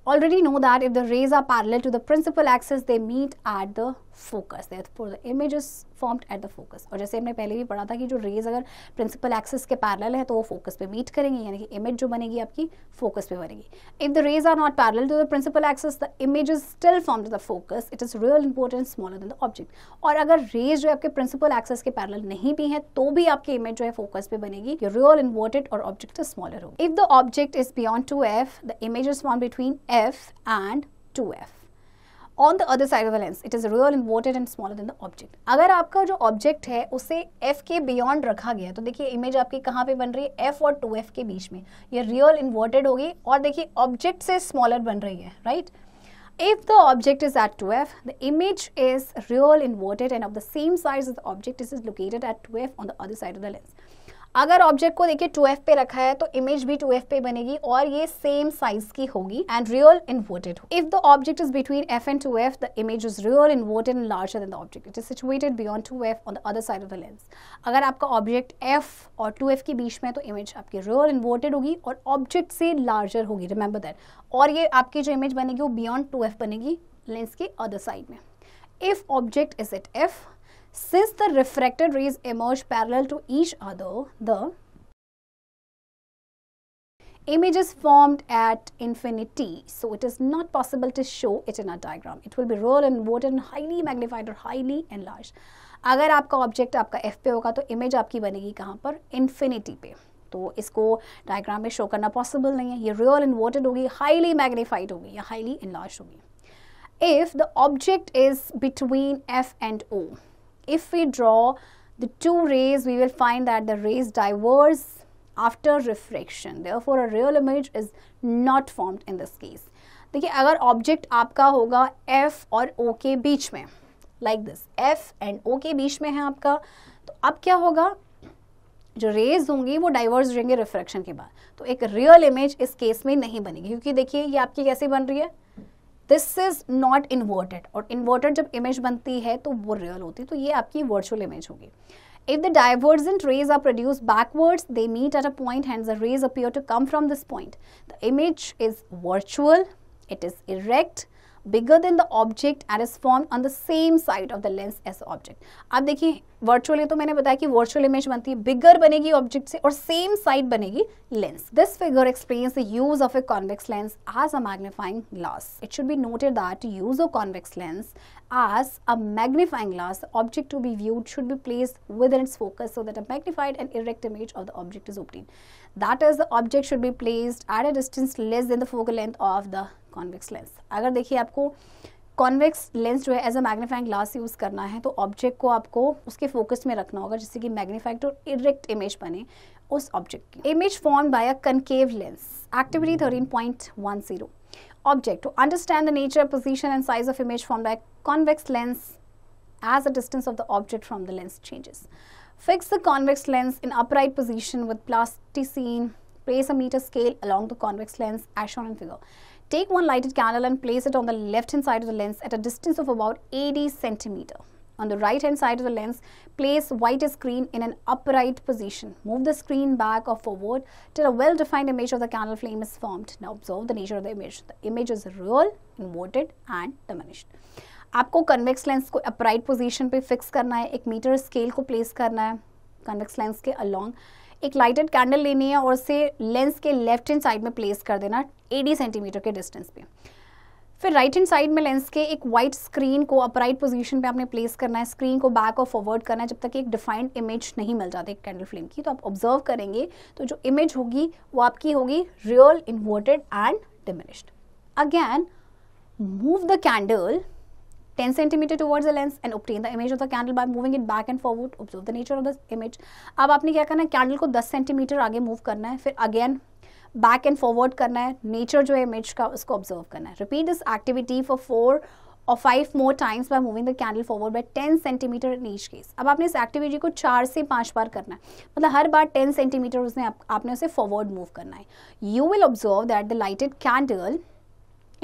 already know that if the rays are parallel to the principal axis, they meet at the focus. Therefore, the image is formed at the focus. और जैसे हमने पहले भी पढ़ा था कि जो रेज अगर प्रिंसिपल एक्सिस के पैरेलल है तो वो फोकस पे मीट करेंगी, यानी कि इमेज जो बनेगी आपकी फोकस पे बनेगी. If the rays are not parallel to the principal axis, the image is still formed at the focus. It is real important smaller than the object. और अगर रेज जो आपके प्रिंसिपल एक्सिस के पैरेलल नहीं भी है तो भी आपकी इमेज जो है फोकस पे बनेगी, ये रियल इन्वर्टेड और ऑब्जेक्ट स्मॉलर होगी. If the object is beyond 2f, the image is formed between f and 2f. On the other side of the lens, it is real inverted and smaller than the object. अगर आपका जो object है उसे f के beyond रखा गया तो देखिए इमेज आपकी कहाँ पे बन रही है, f और 2f के बीच में, ये रियल इन्वर्टेड होगी और देखिए ऑब्जेक्ट से स्मॉलर बन रही है, right. If the object is at 2f, the image is real inverted and of the same size as the object. This is located at 2f on the other side of the lens. अगर object को देखिए 2f पे रखा है तो image भी 2f पे बनेगी और ये सेम साइज की होगी and real inverted. If the object is between f and 2f, the image is real inverted and larger than the object. It is situated beyond 2f on the other side of the lens. अगर आपका object f और 2f के बीच में तो image आपकी real inverted होगी और object से लार्जर होगी, रिमेंबर दैट. और ये आपकी जो इमेज बनेगी वो बियॉन्ड 2f बनेगी लेंस के अदर साइड में. If object is at f, since the refracted rays emerge parallel to each other, the image is formed at infinity, so it is not possible to show it in a diagram. It will be real inverted and highly magnified or highly enlarged. अगर आपका object आपका f पे होगा तो image आपकी बनेगी कहाँ पर, इन्फिनिटी पे, तो इसको डायग्राम में शो करना पॉसिबल नहीं है. ये रियल इन्वर्टेड होगी, हाईली मैग्नीफाइड होगी या हाईली enlarged होगी. If the object is between f and o, if we draw the two rays, we will find that the rays diverge after refraction. Therefore, a real image is not formed in this case. देखिए अगर object आपका होगा f और o के बीच में, like this, f and o के बीच में है आपका, तो अब क्या होगा, जो रेज होंगी वो डाइवर्ज होंगे रिफ्रैक्शन के बाद, तो एक रियल इमेज इस केस में नहीं बनेगी, क्योंकि देखिए ये आपकी कैसे बन रही है, दिस इज नॉट इन्वर्टेड, और इन्वर्टेड जब इमेज बनती है तो वो रियल होती है, तो ये आपकी वर्चुअल इमेज होगी. If the divergent rays are produced backwards, they meet at a point, hence the rays appear to come from this point. The image is virtual, it is erect, bigger than the object and is formed on the same side of the lens as the object. अब देखिए virtually तो मैंने बताया कि virtual image बनती है, बिगर बनेगी object से और सेम साइड बनेगी lens. This figure explains the use of a convex lens as a magnifying glass. It should be noted that to use a convex lens as a magnifying glass, the object to be viewed should be placed within its focus so that a magnified and erect image of the object is obtained. That is, the object should be placed at a distance less than the focal length of the convex lens. अगर देखिए आपको convex lens जो है as a magnifying glass use करना है तो object को आपको उसके फोकस में रखना होगा जिससे कि मैग्नीफाइड और इरेक्ट इमेज बने उस ऑब्जेक्ट की. Image formed by a concave lens. Activity 13.10. Object. To understand the nature, position and size of image formed by a convex lens as the distance of the object from the lens changes. Fix the convex lens in upright position with plasticine. Place a meter scale along the convex lens as shown in figure. Take one lighted candle and place it on the left hand side of the lens at a distance of about 80 centimeter. On the right hand side of the lens, place white screen in an upright position. Move the screen back or forward till a well-defined image of the candle flame is formed. Now observe the nature of the image. The image is real, inverted and diminished. आपको convex lens को upright position पे fix करना है, एक metre scale को place करना है convex lens के अलोंग, एक लाइटेड कैंडल लेनी है और उसे लेंस के लेफ्ट हैंड साइड में प्लेस कर देना 80 सेंटीमीटर के डिस्टेंस पे. फिर राइट हैंड साइड में लेंस के एक वाइट स्क्रीन को अपराइट पोजीशन पे आपने प्लेस करना है, स्क्रीन को बैक और फॉरवर्ड करना है जब तक एक डिफाइंड इमेज नहीं मिल जाती एक कैंडल फ्लेम की. तो आप ऑब्जर्व करेंगे तो जो इमेज होगी वो आपकी होगी real, inverted and diminished. Again move the candle 10 centimeter towards the lens and obtain the image of the candle by moving it back and forward. Observe the nature of the image. अब आपने क्या करना है, candle को 10 centimetre आगे move करना है, फिर अगेन बैक एंड फॉरवर्ड करना है, नेचर जो है इमेज का उसको ऑब्जर्व करना है. Repeat this activity for 4 or 5 more times by moving the candle forward by 10 centimeter in each case. अब आपने इस एक्टिविटी को 4 से 5 बार करना है, मतलब हर बार 10 सेंटीमीटर उसने आपने उसे फॉरवर्ड मूव करना है. You will observe that the lighted candle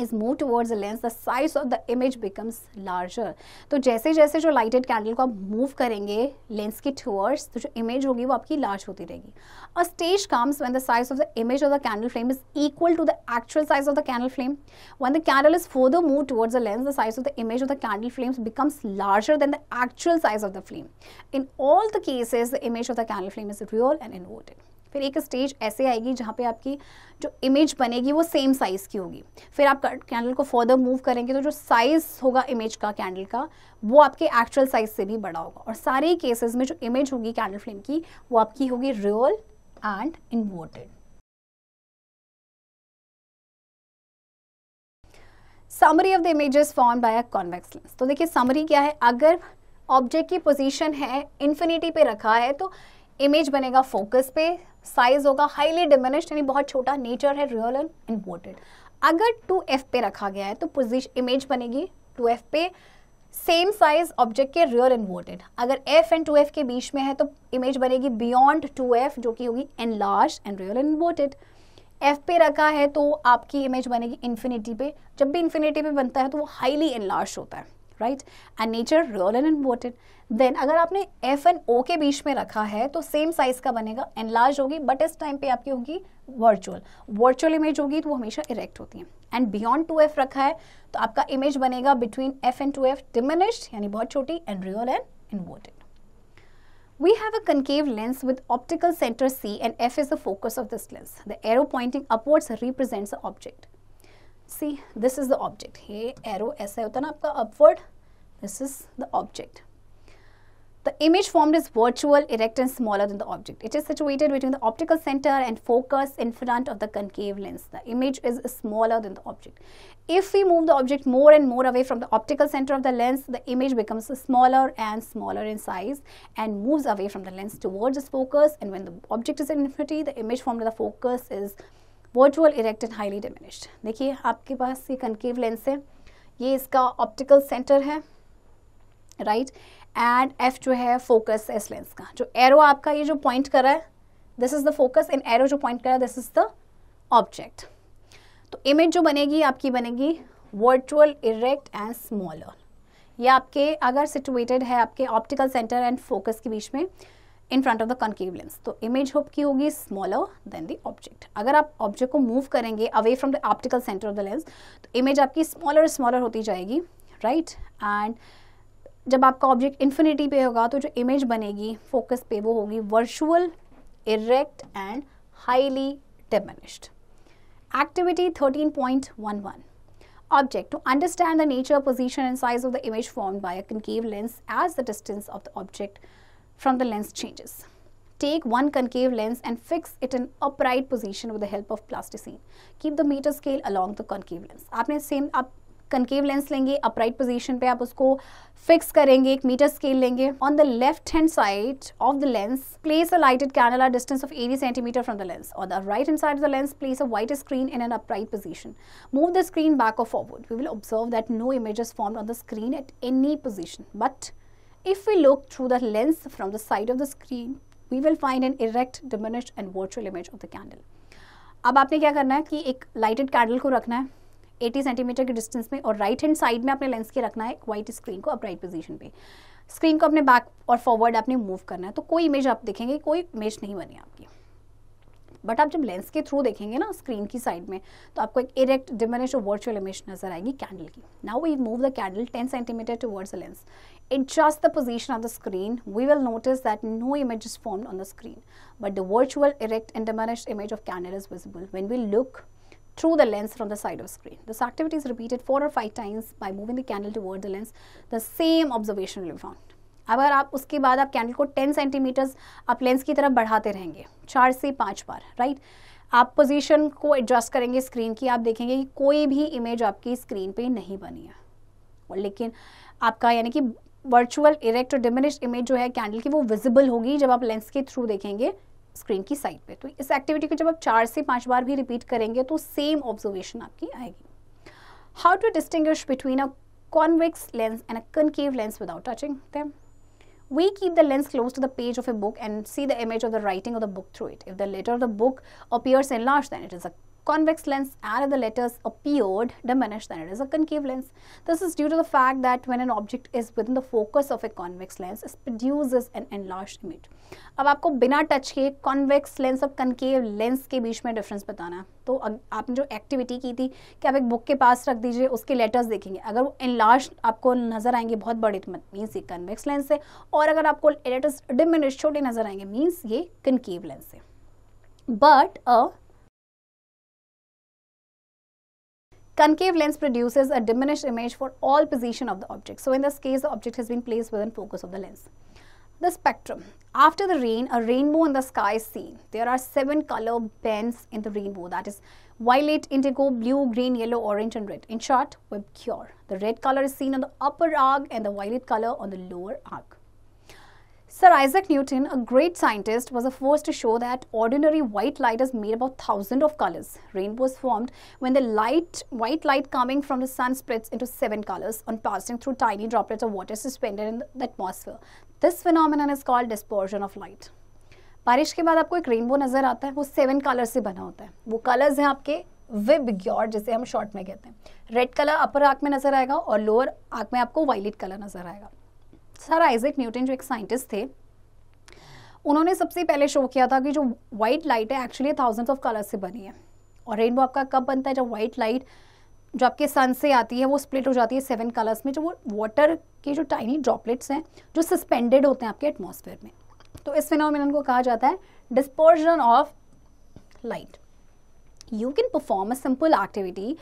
is moved towards the lens, the size of the image becomes larger. तो जैसे जैसे जो lighted candle को आप मूव करेंगे लेंस के towards, तो जो इमेज होगी वो आपकी लार्ज होती रहेगी. A stage comes when the size of the image of the candle flame is equal to the actual size of the candle flame. When the candle is further moved towards the lens, the size of the image of the candle flames becomes larger than the actual size of the flame. In all the cases, the image of the candle flame is real and inverted. फिर एक stage ऐसे आएगी जहाँ पे आपकी जो image बनेगी वो सेम साइज़ की होगी. फिर आप कैंडल को फर्दर मूव करेंगे तो जो साइज़ होगा इमेज का कैंडल का वो आपके एक्चुअल साइज से भी बड़ा होगा. और सारे ही केसेस में जो इमेज होगी कैंडल फ्लेम की वो आपकी होगी real and inverted. Summary of the images formed by a convex lens. तो देखिए समरी क्या है, अगर ऑब्जेक्ट की पोजीशन है इन्फिनिटी पे रखा है तो इमेज बनेगा फोकस पे, साइज होगा हाईली डिमिनिश्ड यानी बहुत छोटा, नेचर है रियल एंड इन्वर्टेड. अगर 2f पे रखा गया है तो पोजीशन इमेज बनेगी 2f पे, सेम साइज ऑब्जेक्ट के रियल इन्वर्टेड. अगर f एंड 2f के बीच में है तो इमेज बनेगी बियॉन्ड 2f जो कि होगी enlarge and real inverted. f पे रखा है तो आपकी इमेज बनेगी इन्फिनिटी पे. जब भी इन्फिनिटी पे बनता है तो वो हाईली एनलार्ज होता है, right, and nature real and inverted. Then अगर आपने f एंड o के बीच में रखा है तो सेम साइज का बनेगा, एनलार्ज होगी, बट इस टाइम पे आपकी होगी वर्चुअल इमेज होगी तो वो हमेशा इरेक्ट होती है. एंड बियॉन्ड 2f रखा है तो आपका इमेज बनेगा between f and 2f diminished यानी बहुत छोटी and real and inverted. We have a concave lens with optical center C and f is the focus of this lens. The arrow pointing upwards represents the object. See, this is the object. ये arrow ऐसा होता है ना आपका upward. This is the object. The image formed is virtual, erect and smaller than the object. It is situated between the optical center and focus in front of the concave lens. The image is smaller than the object. If we move the object more and more away from the optical center of the lens, the image becomes smaller and smaller in size and moves away from the lens towards its focus. And when the object is in infinity, the image formed at the focus is virtual, erect and highly diminished. देखिए आपके पास ये concave lens है, ये इसका optical center है, right, and f जो है focus है इस लेंस का. जो एरो आपका ये जो पॉइंट कर रहा है this is the focus, and arrow जो पॉइंट कर रहा है दिस इज द ऑब्जेक्ट. तो इमेज जो बनेगी आपकी बनेगी वर्चुअल, इरेक्ट एंड स्मॉलर. ये आपके अगर सिचुएटेड है आपके ऑप्टिकल सेंटर एंड फोकस के बीच में in front of the concave lens, तो इमेज की होगी स्मॉलर देन द ऑब्जेक्ट. अगर आप ऑब्जेक्ट को मूव करेंगे away from the optical centre of the lens तो इमेज आपकी स्मॉलर होती जाएगी, राइट, एंड जब आपका ऑब्जेक्ट इन्फिनिटी पे होगा तो जो इमेज बनेगी फोकस पे वो होगी virtual, erect and highly diminished. Activity 13.11. Object. To understand the nature, position and size of the image formed by a concave lens as the distance of the object from the lens changes. Take one concave lens and fix it in upright position with the help of plasticine. Keep the meter scale along the concave lens. आपने same आप concave lens लेंगे, upright position पे आप उसको fix करेंगे, एक metre scale लेंगे. On the left hand side of the lens, place a lighted candle at a distance of 80 cm from the lens. On the right hand side of the lens, place a white screen in an upright position. Move the screen back or forward. We will observe that no image is formed on the screen at any position. But if we look through the lens from the side of the screen, we will find an erect, diminished and virtual image of the candle. अब आपने क्या करना है कि एक lighted candle को रखना है 80 सेंटीमीटर के डिस्टेंस में और राइट हैंड साइड में अपने लेंस के रखना है एक वाइट स्क्रीन को अपराइट पोजीशन पे. स्क्रीन को अपने बैक और फॉरवर्ड आपने मूव करना है तो कोई इमेज आप देखेंगे, कोई इमेज नहीं बनी आपकी. बट आप जब लेंस के थ्रू देखेंगे ना स्क्रीन की साइड में तो आपको एक इरेक्ट, डिमिनिश और वर्चुअल इमेज नजर आएगी कैंडल की. Now we move the candle 10 centimetre towards the lens. Adjust the position of the screen. We will notice that no image is formed on the screen, but the virtual, erect and diminished image of candle is visible when we look through the lens from the side of screen. This activity is repeated 4 or 5 times by moving the candle toward the lens. The same observation will be found. अगर आप उसके बाद आप candle को 10 centimetres आप lens की तरफ बढ़ाते रहेंगे 4 से 5 बार, राइट. आप पोजीशन को एडजस्ट करेंगे स्क्रीन की, आप देखेंगे कि कोई भी इमेज आपकी स्क्रीन पे नहीं बनी है. और लेकिन आपका यानी कि वर्चुअल, इरेक्ट और डिमिनिश्ड इमेज जो है कैंडल की वो विजिबल होगी जब आप लेंस के थ्रू देखेंगे स्क्रीन की साइड पे. तो इस एक्टिविटी को जब आप 4 से 5 बार भी रिपीट करेंगे तो सेम ऑब्जर्वेशन आपकी आएगी. How to distinguish between a convex lens and a concave lens without touching them. We keep the lens close to the page of a book and see the image of the writing of the book through it. If the letter of the book appears enlarged, then it is a convex lens, and if the letters appeared diminished, then it is a concave lens. This is due to the fact that when an object is within the focus of a convex lens, it produces an enlarged image. अब आपको बिना touch के convex lens और concave lens के बीच में difference बताना है. तो आपने जो एक्टिविटी की थी कि आप एक बुक के पास रख दीजिए, उसके लेटर्स देखेंगे, अगर वो एनलार्ज आपको नजर आएंगे बहुत बड़े तो मीन्स ये कन्वेक्स लेंस है, और अगर आपको लेटर्स डिमिनिश छोटे नजर आएंगे मीन्स ये कनकेव लेंस है. But a concave lens produces a diminished image for all position of the object. So in this case, the object has been placed within focus of the lens. The spectrum. After the rain, a rainbow in the sky is seen. There are 7 color bands in the rainbow, that is violet, indigo, blue, green, yellow, orange and red. In short, Webcure. The red color is seen on the upper arc and the violet color on the lower arc. Sir Isaac Newton, a great scientist, was the first to show that ordinary white light is made of thousands of colors. Rainbows formed when the white light coming from the sun splits into 7 colors on passing through tiny droplets of water suspended in the atmosphere. This phenomenon is called dispersion of light. बारिश के बाद आपको एक rainbow नजर आता है, वो 7 colour से बना होता है. वो कलर्स हैं आपके विबग्योर, जिसे हम शॉर्ट में कहते हैं. रेड कलर अपर आर्क में नजर आएगा और लोअर आर्क में आपको वायलेट कलर नजर आएगा. सर आइजैक न्यूटन जो एक साइंटिस्ट थे, उन्होंने सबसे पहले शो किया था कि जो व्हाइट लाइट है एक्चुअली थाउजेंड्स ऑफ कलर्स से बनी है. और रेनबो आपका कब बनता है? जब व्हाइट लाइट जो आपके सन से आती है वो स्प्लिट हो जाती है 7 कलर्स में, जो वो वाटर के जो टाइनी ड्रॉपलेट्स हैं जो सस्पेंडेड होते हैं आपके एटमॉस्फेयर में. तो इस फिनोमेनन को कहा जाता है dispersion of light. You can perform a simple activity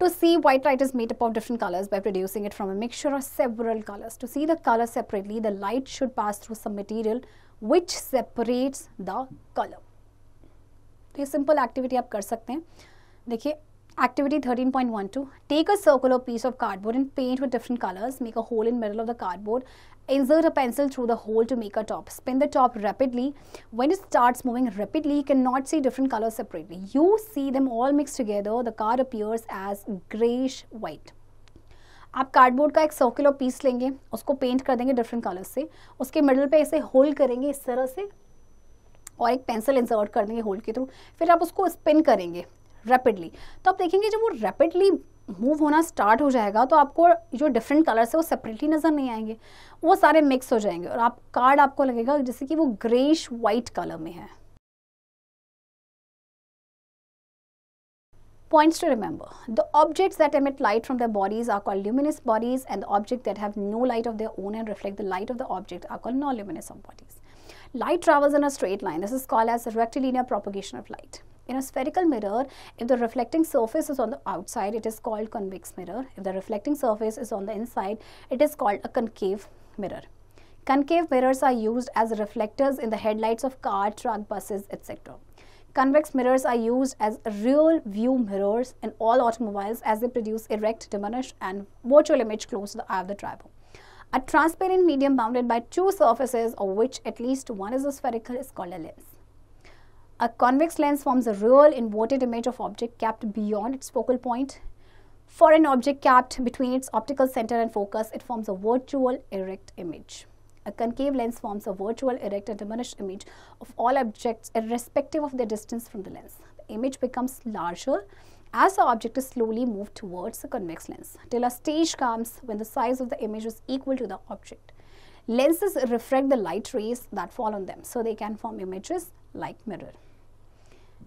to see white light is made up of different colors by producing it from a mixture of several colors. To see the colors separately, the light should pass through some material which separates the color. तो ये simple activity आप कर सकते हैं. देखिए activity 13.12. Take a circular piece of cardboard and paint with different colors. Make a hole in middle of the cardboard. Insert a pencil through the hole to make a top. Spin the top rapidly. When it starts moving rapidly, you cannot see different colors separately. You see them all mixed together. The card appears as grayish white. आप cardboard का एक circular piece लेंगे, उसको paint कर देंगे different colours से, उसके middle पे ऐसे होल करेंगे इस तरह से और एक पेंसिल इंसर्ट कर देंगे होल के थ्रू. फिर आप उसको स्पिन करेंगे रैपिडली. तो आप देखेंगे जब वो रैपिडली मूव होना स्टार्ट हो जाएगा तो आपको जो डिफरेंट कलर्स है वो सेपरेटली नजर नहीं आएंगे, वो सारे मिक्स हो जाएंगे और आप कार्ड आपको लगेगा जैसे कि वो ग्रेइश वाइट कलर में है. Points to remember. The objects that emit light from their bodies are called luminous bodies, and the objects that have no light of their own and reflect the light of the object are called non-luminous bodies. Light travels in a straight line. This is called as rectilinear propagation of light. In a spherical mirror, if the reflecting surface is on the outside, it is called convex mirror. If the reflecting surface is on the inside, it is called a concave mirror. Concave mirrors are used as reflectors in the headlights of cars, trucks, buses, etc. Convex mirrors are used as real view mirrors in all automobiles as they produce erect, diminished, and virtual image close to the eye of the driver. A transparent medium bounded by two surfaces, of which at least one is spherical, is called a lens. A convex lens forms a real inverted image of object kept beyond its focal point. For an object kept between its optical center and focus, it forms a virtual erect image. A concave lens forms a virtual erect and diminished image of all objects irrespective of their distance from the lens. The image becomes larger as the object is slowly moved towards the convex lens till a stage comes when the size of the image is equal to the object. Lenses refract the light rays that fall on them, so they can form images like mirror.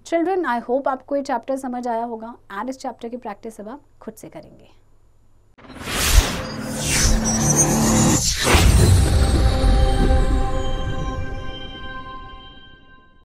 Children, I hope आपको ये chapter समझ आया होगा, and इस chapter की practice अब आप खुद से करेंगे.